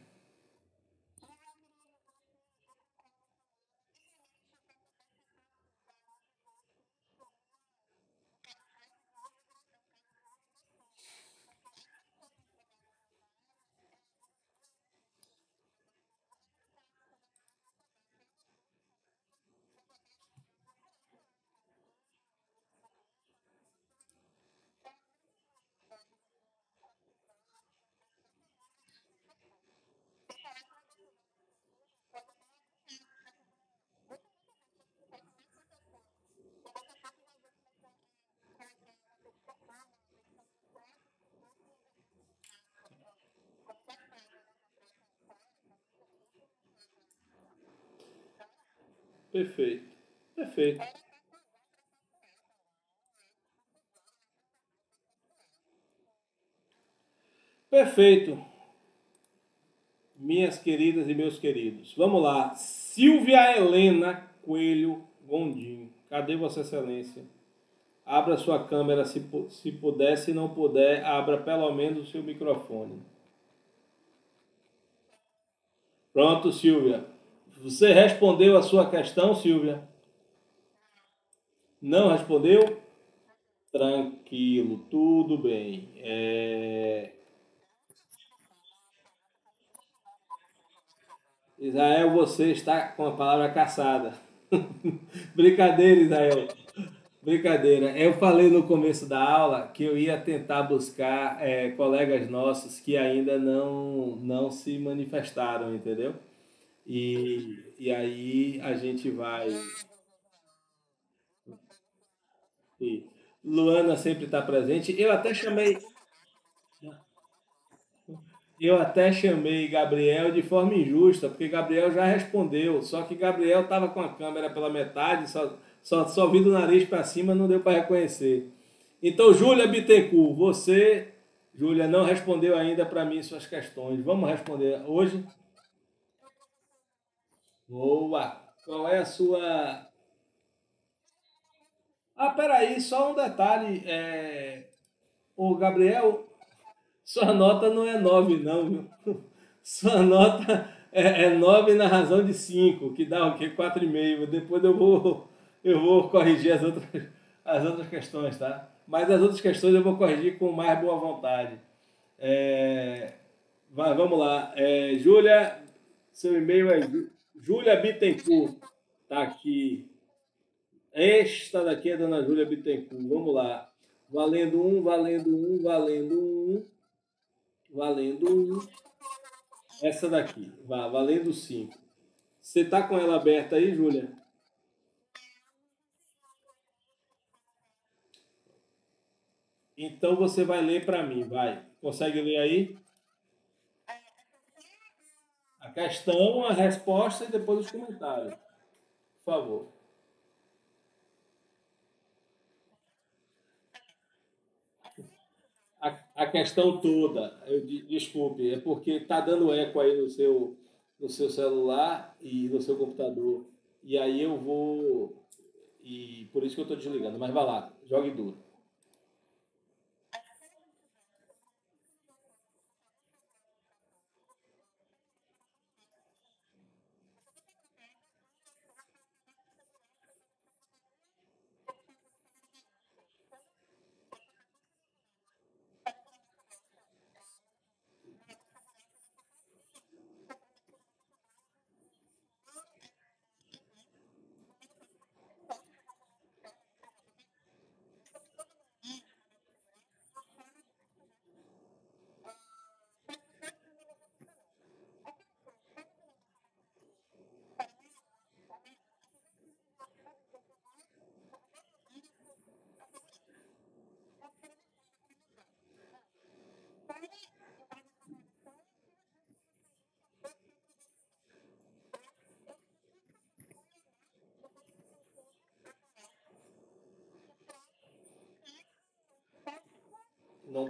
Perfeito, perfeito, perfeito, minhas queridas e meus queridos. Vamos lá, Silvia Helena Coelho Gondim. Cadê Vossa Excelência? Abra sua câmera se puder, se não puder, abra pelo menos o seu microfone. Pronto, Silvia. Você respondeu a sua questão, Silvia? Não respondeu? Tranquilo, tudo bem. Israel, você está com a palavra caçada. Brincadeira, Israel. Brincadeira. Eu falei no começo da aula que eu ia tentar buscar colegas nossos que ainda não se manifestaram, entendeu? E aí a gente vai. E Luana sempre está presente. Eu até chamei Gabriel de forma injusta, porque Gabriel já respondeu. Só que Gabriel estava com a câmera pela metade, só vi do nariz para cima, não deu para reconhecer. Então, Júlia Bittencourt, você, Júlia, não respondeu ainda para mim suas questões. Vamos responder hoje? Boa! Qual é a sua. Ah, peraí, só um detalhe. O Gabriel, sua nota não é 9 não, viu? Sua nota é 9 na razão de 5 que dá o quê? 4,5. Depois eu vou corrigir as outras questões, tá? Mas as outras questões eu vou corrigir com mais boa vontade. É, vamos lá. Júlia, seu e-mail é Júlia Bittencourt. Tá aqui. Esta daqui é a dona Júlia Bittencourt. Vamos lá. Valendo um, valendo um, valendo um, valendo um. Essa daqui. Valendo 5. Você tá com ela aberta aí, Júlia? Então você vai ler para mim, vai. Consegue ler aí? A questão, a resposta e depois os comentários. Por favor. A questão toda, desculpe, é porque tá dando eco aí no seu celular e no seu computador. E aí eu vou. E por isso que eu estou desligando. Mas vai lá, jogue duro. Não,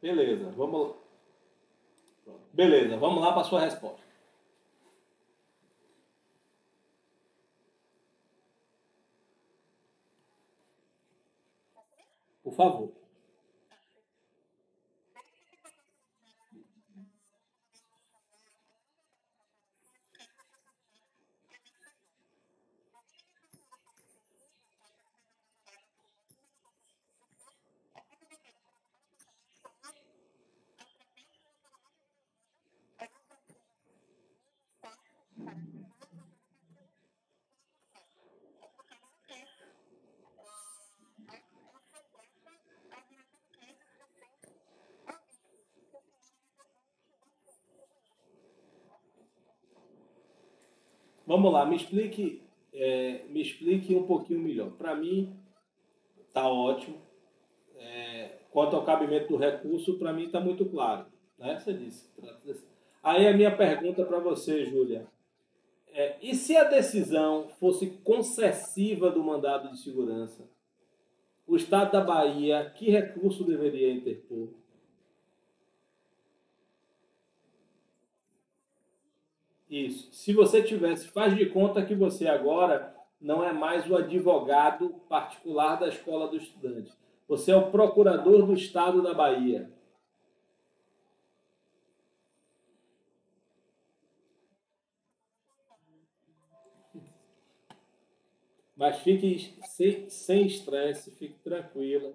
Beleza, vamos, beleza, vamos lá para a sua resposta. Por favor. Vamos lá, me explique um pouquinho melhor. Para mim, tá ótimo. Quanto ao cabimento do recurso, para mim está muito claro. Né? Você disse. Aí a minha pergunta para você, Júlia, e se a decisão fosse concessiva do mandado de segurança? O Estado da Bahia, que recurso deveria interpor? Isso. Se você tivesse, faz de conta que você agora não é mais o advogado particular da escola do estudante. Você é o procurador do Estado da Bahia. Mas fique sem estresse, fique tranquila.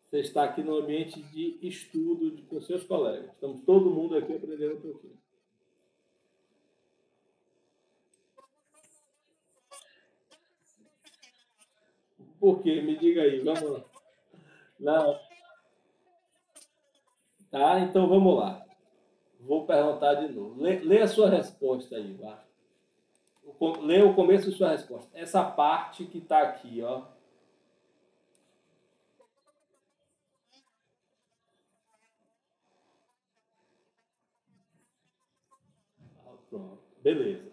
Você está aqui no ambiente de estudo com seus colegas. Estamos todo mundo aqui aprendendo um pouquinho. Por quê? Me diga aí, vamos lá. Não, tá? Então vamos lá. Vou perguntar de novo. Lê a sua resposta aí, vá. Lê o começo da sua resposta. Essa parte que está aqui, ó. Pronto. Beleza.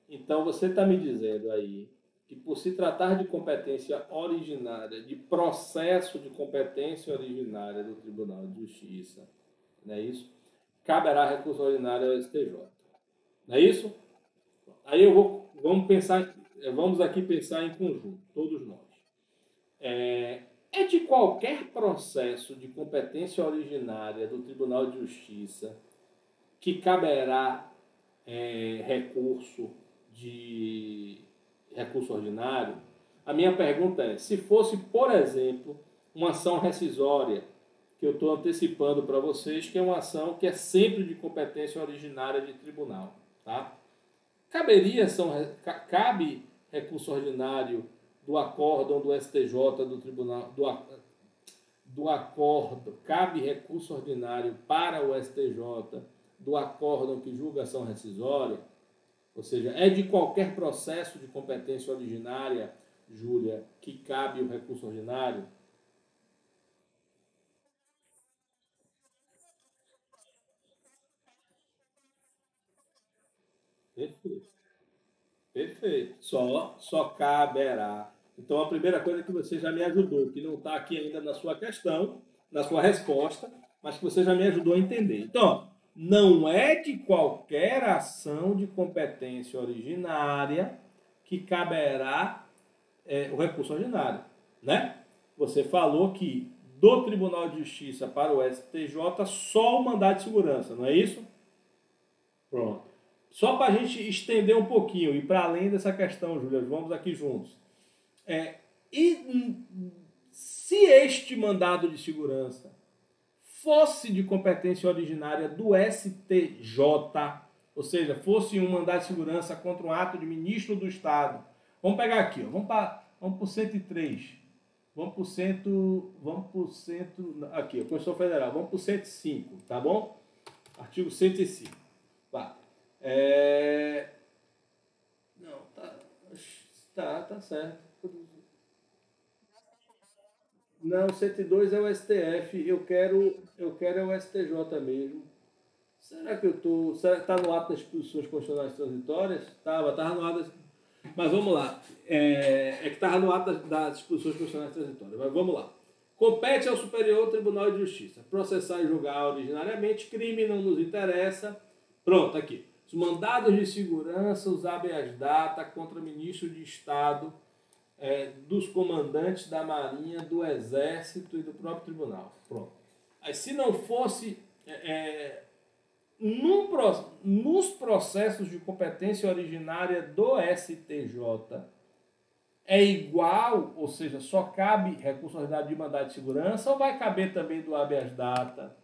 Então você está me dizendo aí que por se tratar de competência originária, de processo de competência originária do Tribunal de Justiça, não é isso? Caberá recurso ordinário ao STJ. Não é isso? Aí vamos aqui pensar em conjunto, todos nós. É de qualquer processo de competência originária do Tribunal de Justiça que caberá recurso de recurso ordinário. A minha pergunta é: se fosse, por exemplo, uma ação rescisória, que eu estou antecipando para vocês, que é uma ação que é sempre de competência originária de tribunal, tá? Cabe recurso ordinário do acórdão do STJ do tribunal do acordo, cabe recurso ordinário para o STJ do acórdão que julga ação rescisória? Ou seja, é de qualquer processo de competência originária, Júlia, que cabe o recurso ordinário? Perfeito. Perfeito. Só caberá. Então, a primeira coisa é que você já me ajudou, que não está aqui ainda na sua questão, na sua resposta, mas que você já me ajudou a entender. Então, não é de qualquer ação de competência originária que caberá o recurso ordinário, né? Você falou que do Tribunal de Justiça para o STJ só o mandado de segurança, não é isso? Pronto. Só para a gente estender um pouquinho e para além dessa questão, Júlia, vamos aqui juntos. E se este mandado de segurança fosse de competência originária do STJ, ou seja, fosse um mandado de segurança contra um ato de ministro do Estado, vamos pegar aqui, ó, vamos para o 103, vamos para o aqui, a Constituição Federal, vamos para o 105, tá bom? Artigo 105. Vá. Não, tá certo. Não, 102 é o STF, eu quero é o STJ mesmo. Será que eu tô. Será que está no ato das disposições constitucionais transitórias? Estava no ato das. Mas vamos lá. Que estava no ato das disposições constitucionais transitórias. Mas vamos lá. Compete ao Superior Tribunal de Justiça processar e julgar originariamente, crime não nos interessa. Pronto, aqui. Os mandados de segurança, os habeas data contra ministro de Estado, dos comandantes da Marinha, do Exército e do próprio Tribunal. Pronto. Aí, se não fosse nos processos de competência originária do STJ, é igual, ou seja, só cabe recurso ordinário de mandado de segurança ou vai caber também do habeas data?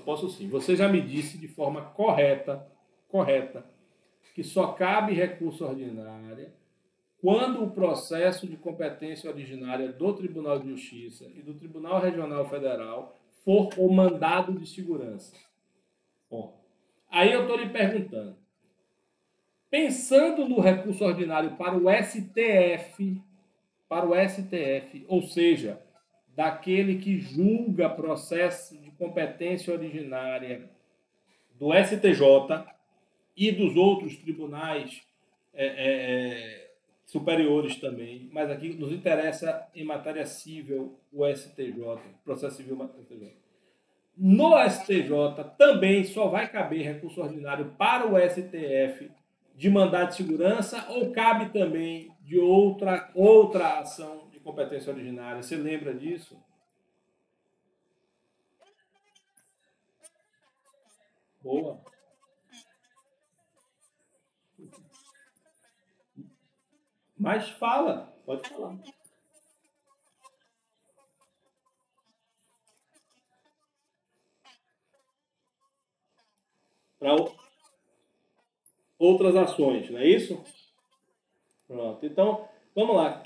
Posso sim. Você já me disse de forma correta, que só cabe recurso ordinário quando o processo de competência originária do Tribunal de Justiça e do Tribunal Regional Federal for o mandado de segurança. Bom, aí eu estou lhe perguntando, pensando no recurso ordinário para o STF, ou seja, daquele que julga processo de competência originária do STJ e dos outros tribunais superiores também, mas aqui nos interessa em matéria civil o STJ, processo civil STJ. No STJ também só vai caber recurso ordinário para o STF de mandado de segurança ou cabe também de outra ação de competência originária? Você lembra disso? Boa. Mas fala, pode falar. Para outras ações, não é isso? Pronto. Então, vamos lá.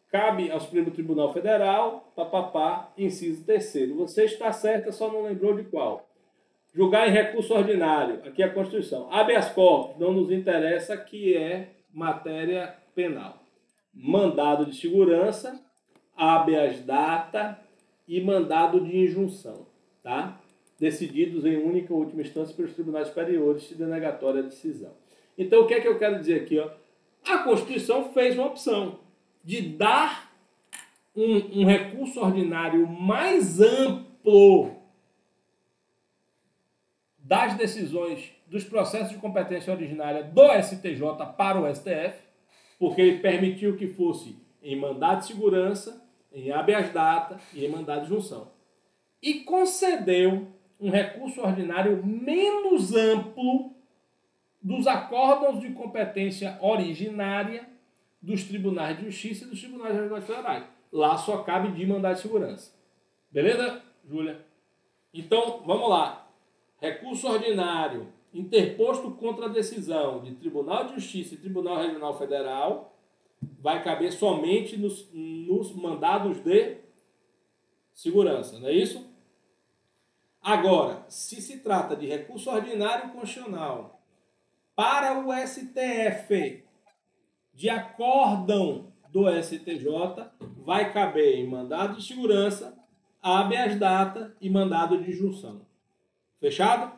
Cabe ao Supremo Tribunal Federal, papapá, inciso terceiro. Você está certa, só não lembrou de qual. Julgar em recurso ordinário, aqui é a Constituição. Habeas corpus, não nos interessa, que é matéria penal. Mandado de segurança, habeas data e mandado de injunção, tá? Decididos em única ou última instância pelos tribunais superiores se denegatória a decisão. Então, o que é que eu quero dizer aqui? Ó? A Constituição fez uma opção de dar um recurso ordinário mais amplo das decisões dos processos de competência originária do STJ para o STF, porque ele permitiu que fosse em mandado de segurança, em habeas data e em mandado de junção. E concedeu um recurso ordinário menos amplo dos acórdãos de competência originária dos tribunais de justiça e dos tribunais regionais federais. Lá só cabe de mandado de segurança. Beleza, Júlia? Então, vamos lá. Recurso ordinário interposto contra a decisão de Tribunal de Justiça e Tribunal Regional Federal vai caber somente nos mandados de segurança, não é isso? Agora, se trata de recurso ordinário constitucional para o STF, de acórdão do STJ, vai caber em mandado de segurança, habeas data e mandado de junção. Fechado?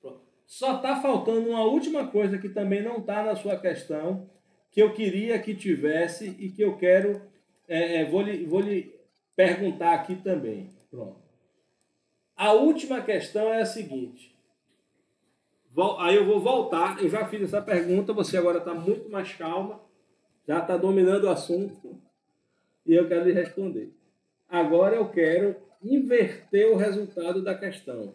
Pronto. Só está faltando uma última coisa que também não está na sua questão, que eu queria que tivesse e que eu quero, vou lhe perguntar aqui também. Pronto. A última questão é a seguinte. Aí eu vou voltar, eu já fiz essa pergunta, você agora está muito mais calma, já está dominando o assunto e eu quero lhe responder. Agora eu quero inverter o resultado da questão.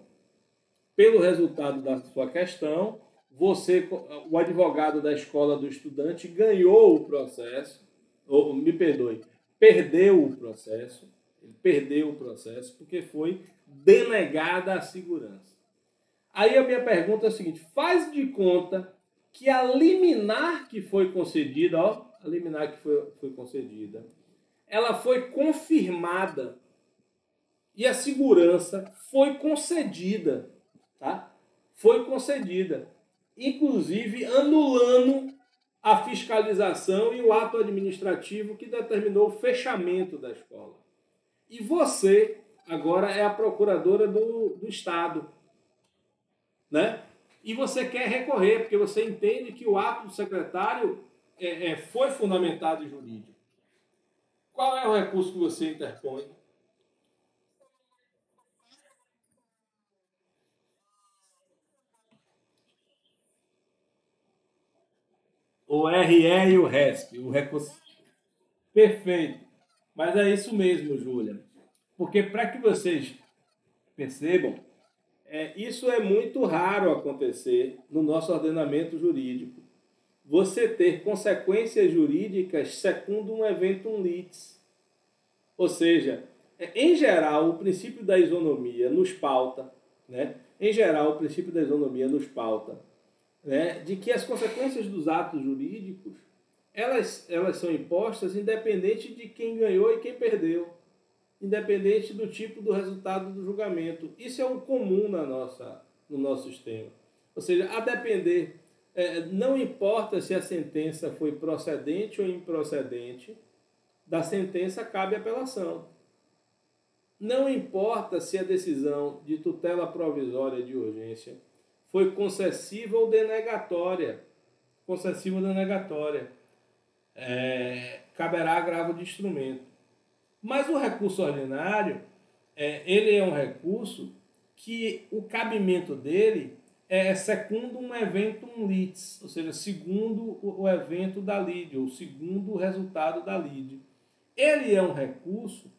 Pelo resultado da sua questão, você, o advogado da escola do estudante, ganhou o processo, ou me perdoe, perdeu o processo, ele perdeu o processo porque foi denegada a segurança. Aí a minha pergunta é a seguinte, faz de conta que a liminar que foi concedida, a liminar que foi concedida, ela foi confirmada e a segurança foi concedida, tá? Foi concedida, inclusive anulando a fiscalização e o ato administrativo que determinou o fechamento da escola. E você agora é a procuradora do Estado. né? E você quer recorrer, porque você entende que o ato do secretário foi fundamentado e jurídico. Qual é o recurso que você interpõe? O RE e o RESP, o recurso. Perfeito. Mas é isso mesmo, Júlia. Porque para que vocês percebam, isso é muito raro acontecer no nosso ordenamento jurídico. Você ter consequências jurídicas secundum um eventum litis. Ou seja, em geral, o princípio da isonomia nos pauta, né? Em geral, o princípio da isonomia nos pauta, né? De que as consequências dos atos jurídicos, elas são impostas independente de quem ganhou e quem perdeu, independente do tipo do resultado do julgamento. Isso é o comum no nosso sistema. Ou seja, a depender, não importa se a sentença foi procedente ou improcedente, da sentença cabe apelação. Não importa se a decisão de tutela provisória de urgência foi concessiva ou denegatória. Concessiva ou denegatória. Caberá agravo de instrumento. Mas o recurso ordinário, ele é um recurso que o cabimento dele é secundum eventum litis, ou seja, segundo o evento da lide, ou segundo o resultado da lide. Ele é um recurso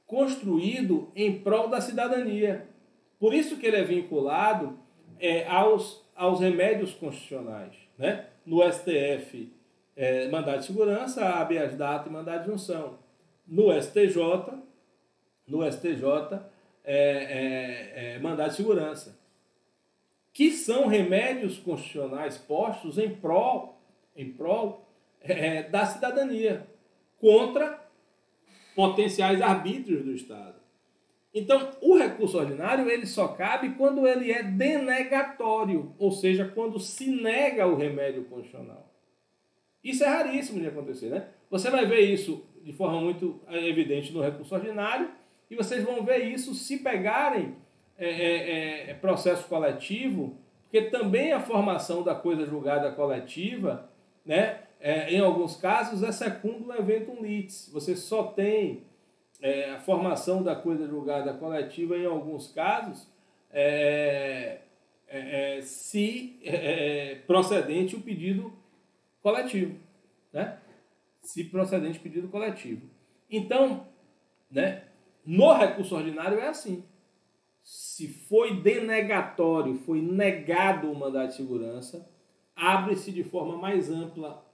construído em prol da cidadania. Por isso que ele é vinculado aos remédios constitucionais, né? No STF, mandado de segurança, habeas data e mandado de junção. No STJ, mandado de segurança. Que são remédios constitucionais postos em prol da cidadania, contra potenciais arbítrios do Estado. Então, o recurso ordinário ele só cabe quando ele é denegatório, ou seja, quando se nega o remédio constitucional. Isso é raríssimo de acontecer, né? Você vai ver isso de forma muito evidente no recurso ordinário e vocês vão ver isso se pegarem processo coletivo, porque também a formação da coisa julgada coletiva, né, em alguns casos, é secundum eventum litis. Você só tem a formação da coisa julgada coletiva, em alguns casos, se procedente o pedido coletivo. Né? Se procedente o pedido coletivo. Então, né, no recurso ordinário é assim. Se foi denegatório, foi negado o mandado de segurança, abre-se de forma mais ampla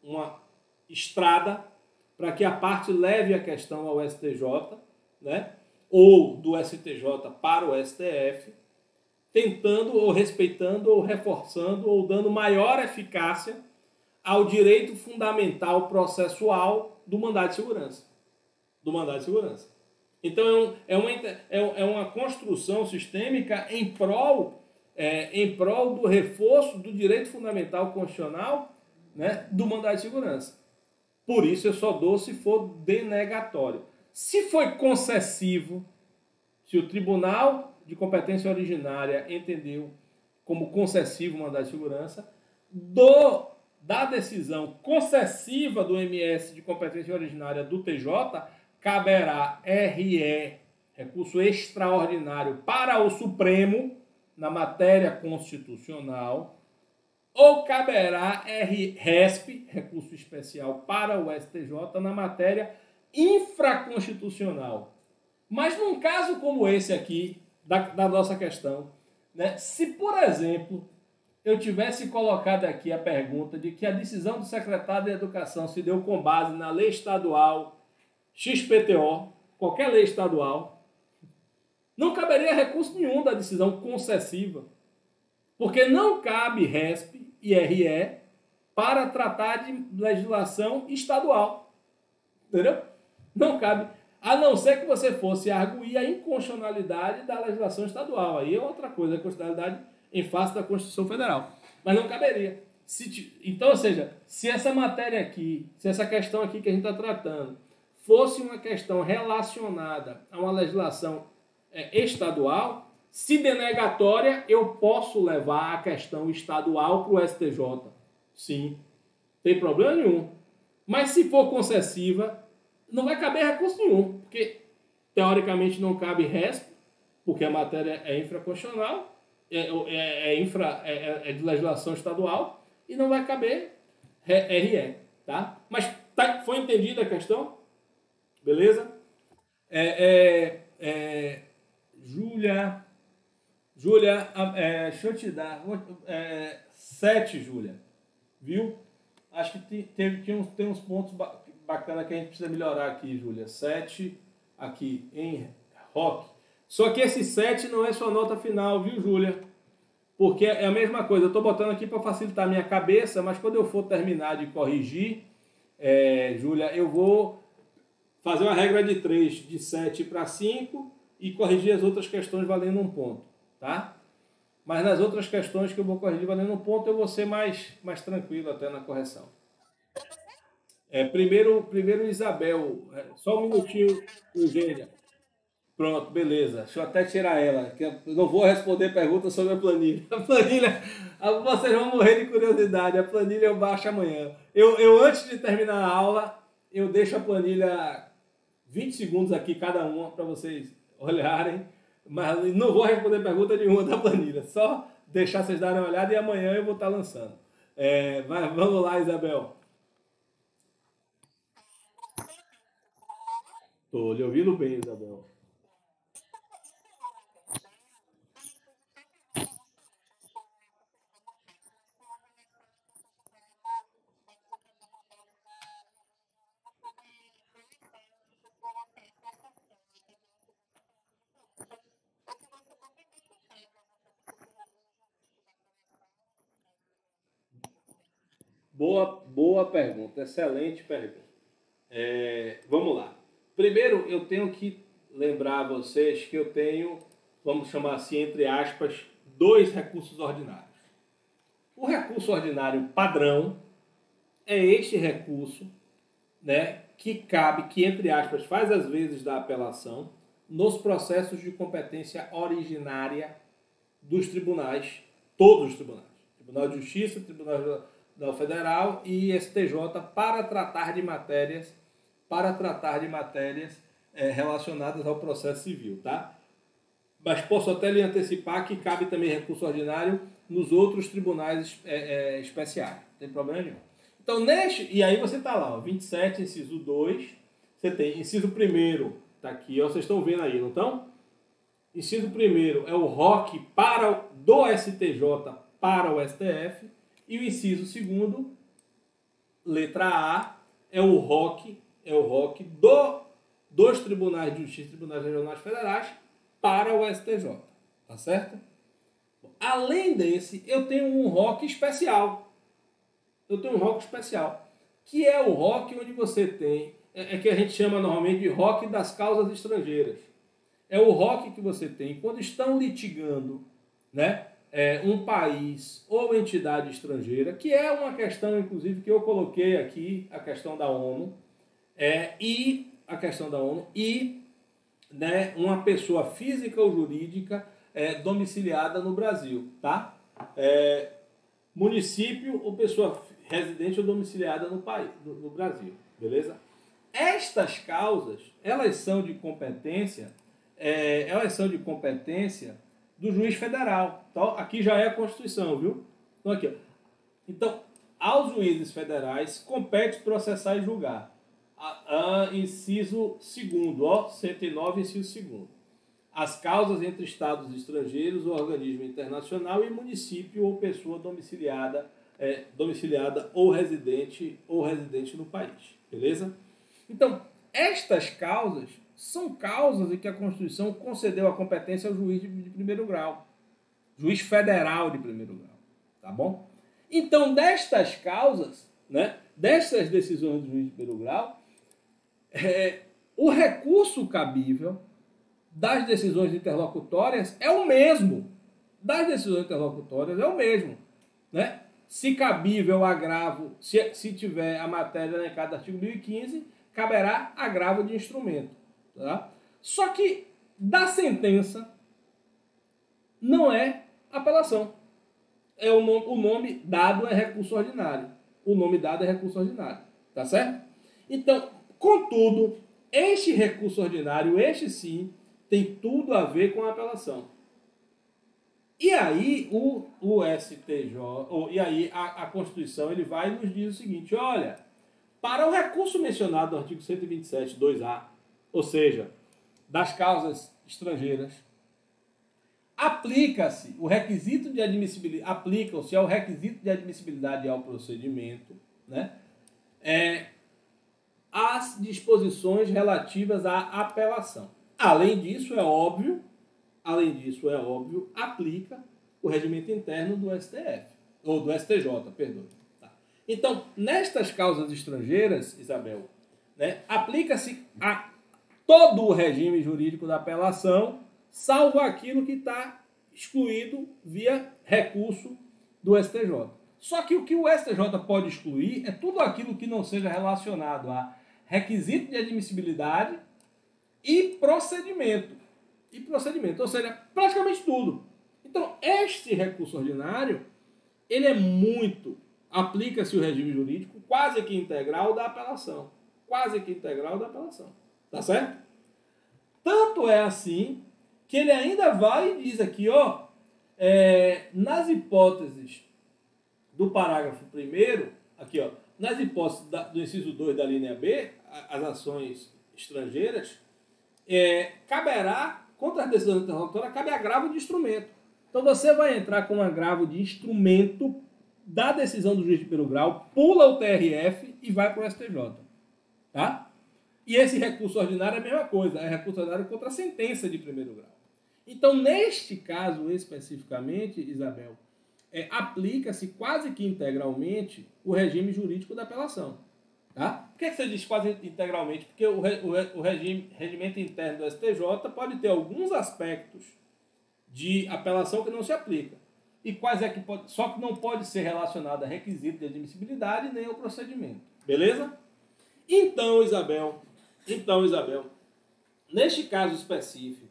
uma estrada para que a parte leve a questão ao STJ, né, ou do STJ para o STF, tentando ou respeitando ou reforçando ou dando maior eficácia ao direito fundamental processual do mandado de segurança. Então, é uma construção sistêmica em prol do reforço do direito fundamental constitucional, né, do mandado de segurança. Por isso, eu só dou se for denegatório. Se foi concessivo, se o Tribunal de Competência Originária entendeu como concessivo o mandado de segurança, da decisão concessiva do MS de competência originária do TJ, caberá RE, recurso extraordinário, para o Supremo, na matéria constitucional, ou caberá RESP, recurso especial, para o STJ, na matéria infraconstitucional. Mas num caso como esse aqui, da nossa questão, né, se, por exemplo, eu tivesse colocado aqui a pergunta de que a decisão do secretário de Educação se deu com base na lei estadual XPTO, qualquer lei estadual, não caberia recurso nenhum da decisão concessiva, porque não cabe RESP e RE para tratar de legislação estadual. Entendeu? Não cabe, a não ser que você fosse arguir a inconstitucionalidade da legislação estadual. Aí é outra coisa, a constitucionalidade em face da Constituição Federal. Mas não caberia. Então, ou seja, se essa matéria aqui, se essa questão aqui que a gente está tratando, fosse uma questão relacionada a uma legislação estadual, Se denegatória, eu posso levar a questão estadual para o STJ. Sim, tem problema nenhum. Mas se for concessiva, não vai caber recurso nenhum, porque teoricamente não cabe RESP, porque a matéria é infraconstitucional, é de legislação estadual, e não vai caber RE, tá? Mas foi entendida a questão? Beleza? Júlia, deixa eu te dar 7, Júlia, viu? Acho que tem uns pontos bacanas que a gente precisa melhorar aqui, Júlia. 7 aqui em rock. Só que esse 7 não é sua nota final, viu, Júlia? Porque é a mesma coisa. Eu estou botando aqui para facilitar a minha cabeça, mas quando eu for terminar de corrigir, Júlia, eu vou fazer uma regra de 3, de 7 para 5 e corrigir as outras questões valendo um ponto, tá? Mas nas outras questões que eu vou corrigir valendo um ponto, eu vou ser mais tranquilo até na correção. Primeiro Isabel, só um minutinho, Eugênia. Pronto, beleza. Deixa eu até tirar ela, que eu não vou responder perguntas sobre a planilha. A planilha, vocês vão morrer de curiosidade, a planilha eu baixo amanhã. Eu antes de terminar a aula, eu deixo a planilha 20 segundos aqui cada uma para vocês olharem, mas não vou responder pergunta nenhuma da planilha, só deixar vocês darem uma olhada e amanhã eu vou estar lançando. Vamos lá, Isabel. Estou lhe ouvindo bem, Isabel. Boa pergunta, excelente pergunta. Vamos lá. Primeiro, eu tenho que lembrar a vocês que eu tenho, vamos chamar assim, entre aspas, 2 recursos ordinários. O recurso ordinário padrão é este recurso, né, que entre aspas, faz as vezes da apelação nos processos de competência originária dos tribunais, todos os tribunais. Tribunal de Justiça, Tribunal Federal e STJ para tratar de matérias relacionadas ao processo civil, tá? Mas posso até lhe antecipar que cabe também recurso ordinário nos outros tribunais especiais, não tem problema nenhum. Então, e aí você está lá, ó, 27, inciso 2, você tem inciso 1º, está aqui, ó, vocês estão vendo aí, não estão? Inciso 1º é o ROC do STJ para o STF, e o inciso 2º, letra A, é o ROC dos Tribunais de Justiça e Tribunais Regionais Federais para o STJ. Tá certo? Além desse, eu tenho um ROC especial. Que é o ROC onde você tem, que a gente chama normalmente de ROC das causas estrangeiras. É o ROC que você tem quando estão litigando, né, um país ou entidade estrangeira, que é uma questão, inclusive, que eu coloquei aqui, a questão da ONU, né, uma pessoa física ou jurídica domiciliada no Brasil, tá? Município ou pessoa residente ou domiciliada no país, no Brasil, beleza? Estas causas, elas são de competência do juiz federal. Então, aqui já é a Constituição, viu? Então, aqui, ó. Então, aos juízes federais compete processar e julgar. Inciso 2º, ó, 109, inciso 2º. As causas entre estados estrangeiros, organismo internacional e município ou pessoa domiciliada ou residente no país. Beleza? Então, estas causas são causas em que a Constituição concedeu a competência ao juiz de primeiro grau. Juiz federal de primeiro grau. Tá bom? Então, destas causas, né, destas decisões do juiz de primeiro grau, o recurso cabível das decisões interlocutórias é o mesmo. Né? Se cabível agravo, se tiver a matéria elencada no artigo 1015, caberá agravo de instrumento. Tá? Só que da sentença não é apelação. O nome dado é recurso ordinário. O nome dado é recurso ordinário. Tá certo? Então, contudo, este recurso ordinário, este sim, tem tudo a ver com a apelação. E aí o STJ, e aí a Constituição, ele vai e nos diz o seguinte: olha, para o recurso mencionado no artigo 127, 2A, ou seja, das causas estrangeiras, aplica-se o requisito de admissibilidade, aplicam-se ao requisito de admissibilidade ao procedimento, né, as disposições relativas à apelação. Além disso, é óbvio, aplica o regimento interno do STF, ou do STJ, perdoe. Tá? Então, nestas causas estrangeiras, Isabel, né, aplica-se a todo o regime jurídico da apelação, salvo aquilo que está excluído via recurso do STJ. Só que o que o STJ pode excluir é tudo aquilo que não seja relacionado a requisito de admissibilidade e procedimento. Ou seja, praticamente tudo. Então, este recurso ordinário, ele é muito... Aplica-se o regime jurídico quase que integral da apelação. Tá certo? Tanto é assim que ele ainda vai e diz aqui, ó, nas hipóteses do parágrafo 1º, aqui, ó, nas hipóteses do inciso 2 da linha B, as ações estrangeiras, caberá, contra as decisões interlocutórias, cabe agravo de instrumento. Então você vai entrar com um agravo de instrumento da decisão do juiz de primeiro grau, pula o TRF e vai para o STJ. Tá? E esse recurso ordinário é a mesma coisa, é recurso ordinário contra a sentença de primeiro grau. Então, neste caso especificamente, Isabel, aplica-se quase que integralmente o regime jurídico da apelação. Tá? Por que você diz quase integralmente? Porque o regimento interno do STJ pode ter alguns aspectos de apelação que não se aplica. E quais é que pode, só que não pode ser relacionado a requisito de admissibilidade nem ao procedimento. Beleza? Então, Isabel, neste caso específico,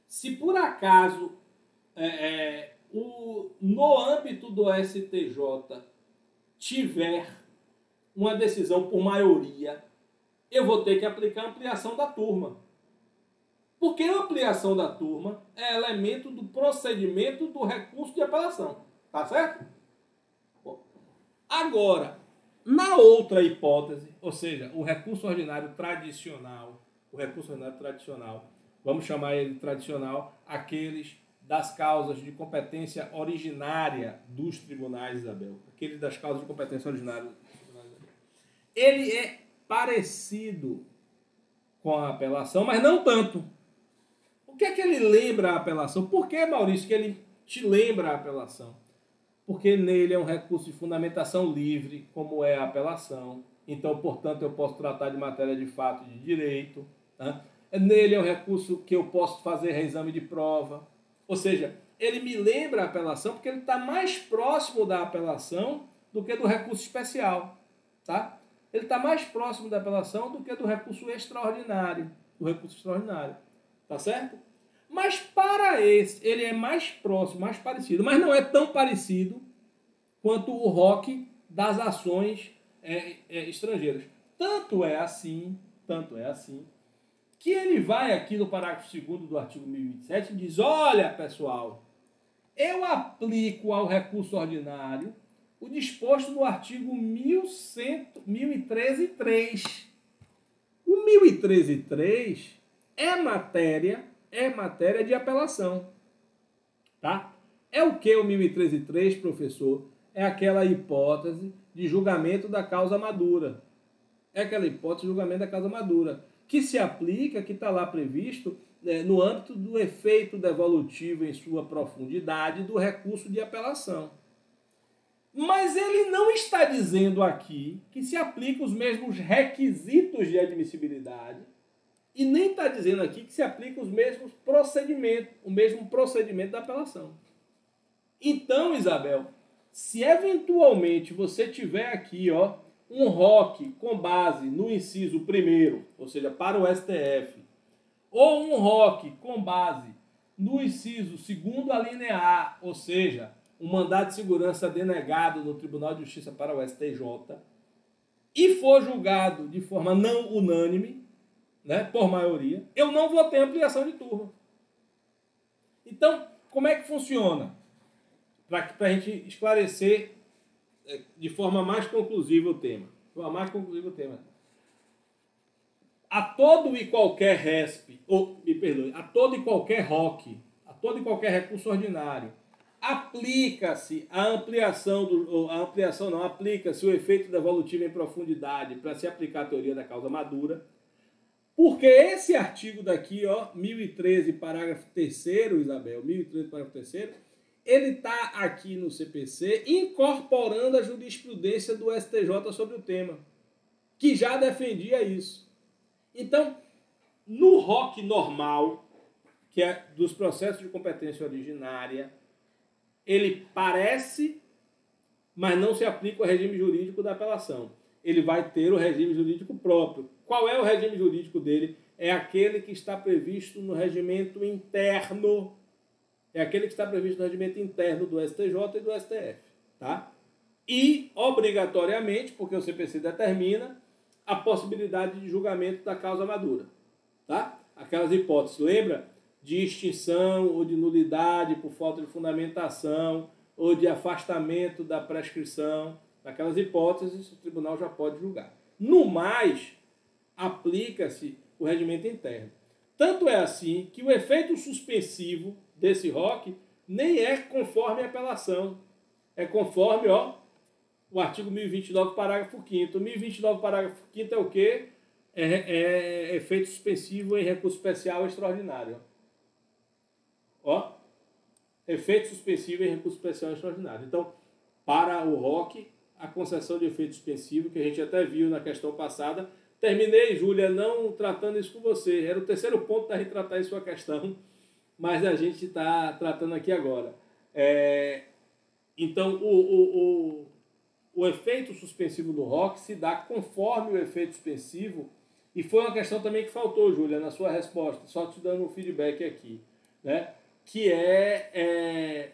se por acaso no âmbito do STJ tiver uma decisão por maioria, eu vou ter que aplicar a ampliação da turma. Porque a ampliação da turma é elemento do procedimento do recurso de apelação. Tá certo? Bom, agora, na outra hipótese, ou seja, o recurso ordinário tradicional, vamos chamar ele tradicional, aqueles das causas de competência originária dos tribunais, Isabel. Aqueles das causas de competência originária dos tribunais, Isabel. Ele é parecido com a apelação, mas não tanto. O que é que ele lembra a apelação? Por que, Maurício, que ele te lembra a apelação? Porque nele é um recurso de fundamentação livre, como é a apelação. Então, portanto, eu posso tratar de matéria de fato e de direito. Né? Nele é um recurso que eu posso fazer reexame de prova. Ou seja, ele me lembra a apelação porque ele está mais próximo da apelação do que do recurso especial. Tá? Ele está mais próximo da apelação do que do recurso extraordinário. Tá certo? Mas para esse, ele é mais próximo, mais parecido, mas não é tão parecido quanto o ROC das ações estrangeiras. Tanto é assim, que ele vai aqui no parágrafo 2º do artigo 1027 e diz, olha, pessoal, eu aplico ao recurso ordinário o disposto no artigo 1013.3. O 1013.3 é matéria de apelação. Tá? É o que o 1013.3, professor? É aquela hipótese de julgamento da causa madura. Que se aplica, que está lá previsto, no âmbito do efeito devolutivo em sua profundidade do recurso de apelação. Mas ele não está dizendo aqui que se aplica os mesmos requisitos de admissibilidade e nem está dizendo aqui que se aplica os mesmos procedimentos, o mesmo procedimento da apelação. Então, Isabel, se eventualmente você tiver aqui, ó, um ROC com base no inciso 1º, ou seja, para o STF, ou um ROC com base no inciso 2º, a linha A, ou seja, um mandado de segurança denegado no Tribunal de Justiça para o STJ, e for julgado de forma não unânime, né, por maioria, eu não vou ter ampliação de turma. Então, como é que funciona? Para a gente esclarecer de forma mais conclusiva o tema. A todo e qualquer RESP, a todo e qualquer ROC, a todo e qualquer recurso ordinário, aplica-se aplica-se o efeito devolutivo em profundidade para se aplicar a teoria da causa madura, porque esse artigo daqui, 1013, parágrafo 3º, Isabel, 1013, parágrafo 3º, ele está aqui no CPC incorporando a jurisprudência do STJ sobre o tema, que já defendia isso. Então, no ROC normal, que é dos processos de competência originária, ele parece, mas não se aplica ao regime jurídico da apelação. Ele vai ter o regime jurídico próprio. Qual é o regime jurídico dele? É aquele que está previsto no regimento interno. É aquele que está previsto no regimento interno do STJ e do STF. Tá? E, obrigatoriamente, porque o CPC determina, a possibilidade de julgamento da causa madura. Tá? Aquelas hipóteses, lembra? De extinção ou de nulidade por falta de fundamentação ou de afastamento da prescrição. Naquelas hipóteses, o tribunal já pode julgar. No mais, aplica-se o regimento interno. Tanto é assim que o efeito suspensivo desse ROC nem é conforme a apelação. É conforme, o artigo 1029, parágrafo 5º. 1029, parágrafo 5º é o quê? É efeito suspensivo em recurso especial extraordinário. Efeito suspensivo em recurso especial extraordinário. Então, para o ROC, a concessão de efeito suspensivo, que a gente até viu na questão passada. Terminei, Júlia, não tratando isso com você. Era o terceiro ponto da gente tratar em sua questão, mas a gente está tratando aqui agora. Então, o efeito suspensivo do ROC se dá conforme o efeito suspensivo, e foi uma questão também que faltou, Júlia, na sua resposta, só te dando um feedback aqui, né? Que é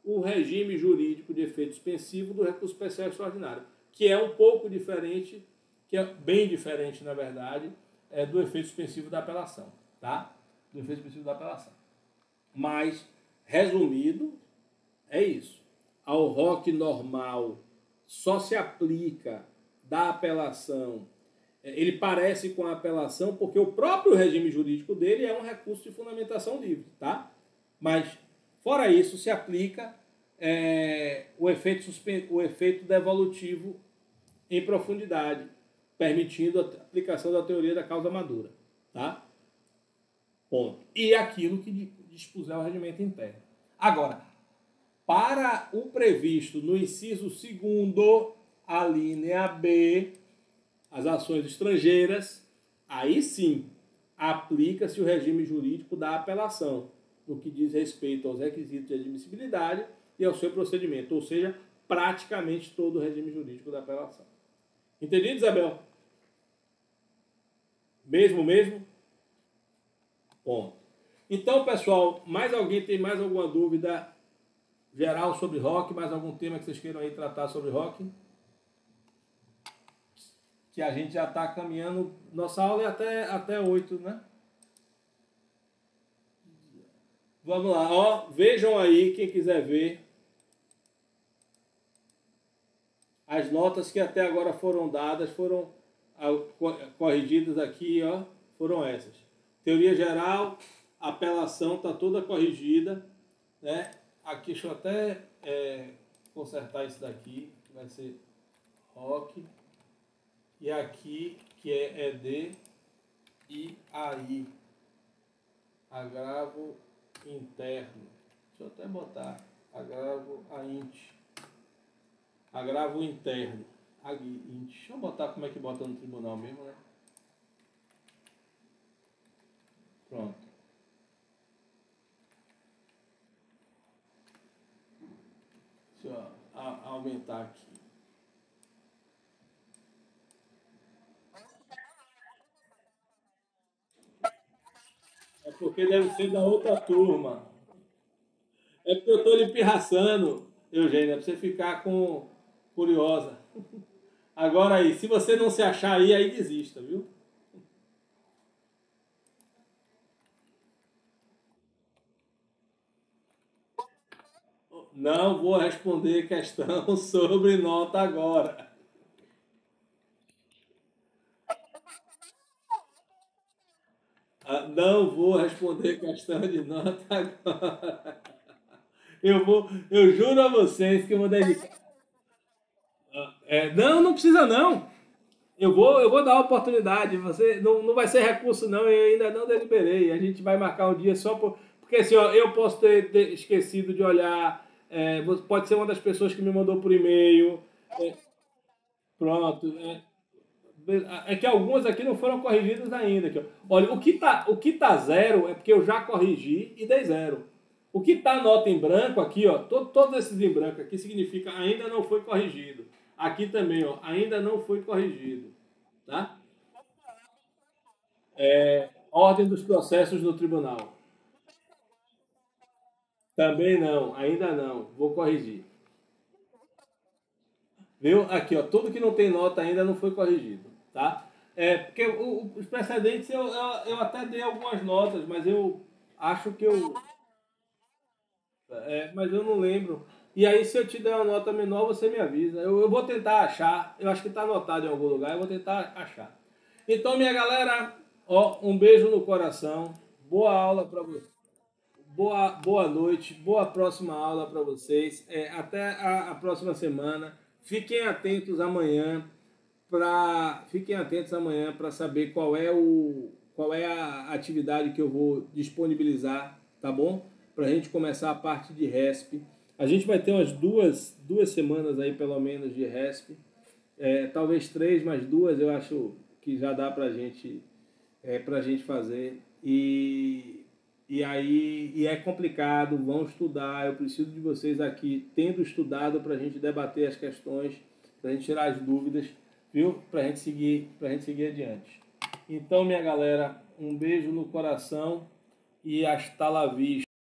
o regime jurídico de efeito suspensivo do recurso especial extraordinário, que é um pouco diferente, que é bem diferente, na verdade, do efeito suspensivo da apelação, tá? Do efeito suspensivo da apelação. Mas, resumido, é isso. Ao ROC normal só se aplica da apelação. Ele parece com a apelação porque o próprio regime jurídico dele é um recurso de fundamentação livre, tá? Mas, fora isso, se aplica o efeito devolutivo em profundidade, permitindo a aplicação da teoria da causa madura, tá? Ponto. E aquilo que dispuser o regimento interno. Agora, para o previsto no inciso 2º, a linha B, as ações estrangeiras, aí sim, aplica-se o regime jurídico da apelação, no que diz respeito aos requisitos de admissibilidade e ao seu procedimento, ou seja, praticamente todo o regime jurídico da apelação. Entendido, Isabel? Mesmo? Ponto. Então, pessoal, mais alguém tem mais alguma dúvida geral sobre ROC? Mais algum tema que vocês queiram aí tratar sobre ROC? Que a gente já está caminhando. Nossa aula é até 8, né? Vamos lá, vejam aí, quem quiser ver, as notas que até agora foram dadas, foram corrigidas aqui, foram essas. Teoria geral, apelação está toda corrigida, né? Aqui, deixa eu até consertar isso daqui, que vai ser ROC. E aqui, que é ED e AI. Agravo interno. Deixa eu até botar. Agravo AINT. Agravo interno. AINT. Deixa eu botar como é que bota no tribunal mesmo, né? Pronto. Deixa eu aumentar aqui. porque deve ser da outra turma. É porque eu estou lhe pirraçando, Eugênia, para você ficar curiosa. Agora aí, se você não se achar aí desista, viu? Não vou responder questão sobre nota agora. Não vou responder questão de nota agora. Eu juro a vocês que eu vou dedicar. Não, não precisa não. Eu vou dar a oportunidade. Você não vai ser recurso não. Eu ainda não deliberei. A gente vai marcar um dia porque assim, ó, eu posso ter esquecido de olhar. Pode ser uma das pessoas que me mandou por e-mail. É, pronto. É que algumas aqui não foram corrigidas ainda. Aqui, ó. Olha, o que tá zero é porque eu já corrigi e dei zero. O que tá nota em branco aqui, ó, todos esses em branco aqui significa ainda não foi corrigido. Aqui também, ó, ainda não foi corrigido, tá? Ordem dos processos no tribunal. Também não, ainda não. Vou corrigir. Viu? Aqui, ó, tudo que não tem nota ainda não foi corrigido, tá? Porque os precedentes eu até dei algumas notas, mas eu acho que eu. Mas eu não lembro. E aí, se eu te der uma nota menor, você me avisa. Eu vou tentar achar. Eu acho que está anotado em algum lugar. Eu vou tentar achar. Então, minha galera, ó, um beijo no coração. Boa aula para você. Boa noite. Boa próxima aula para vocês. Até a próxima semana. Fiquem atentos amanhã para saber qual é a atividade que eu vou disponibilizar, tá bom? Para a gente começar a parte de RESP. A gente vai ter umas duas semanas aí pelo menos de RESP. Talvez três, mas duas eu acho que já dá para gente fazer. E é complicado, vão estudar. Eu preciso de vocês aqui tendo estudado para a gente debater as questões, para a gente tirar as dúvidas, viu? Para a gente seguir adiante. Então, minha galera, um beijo no coração e hasta la vista.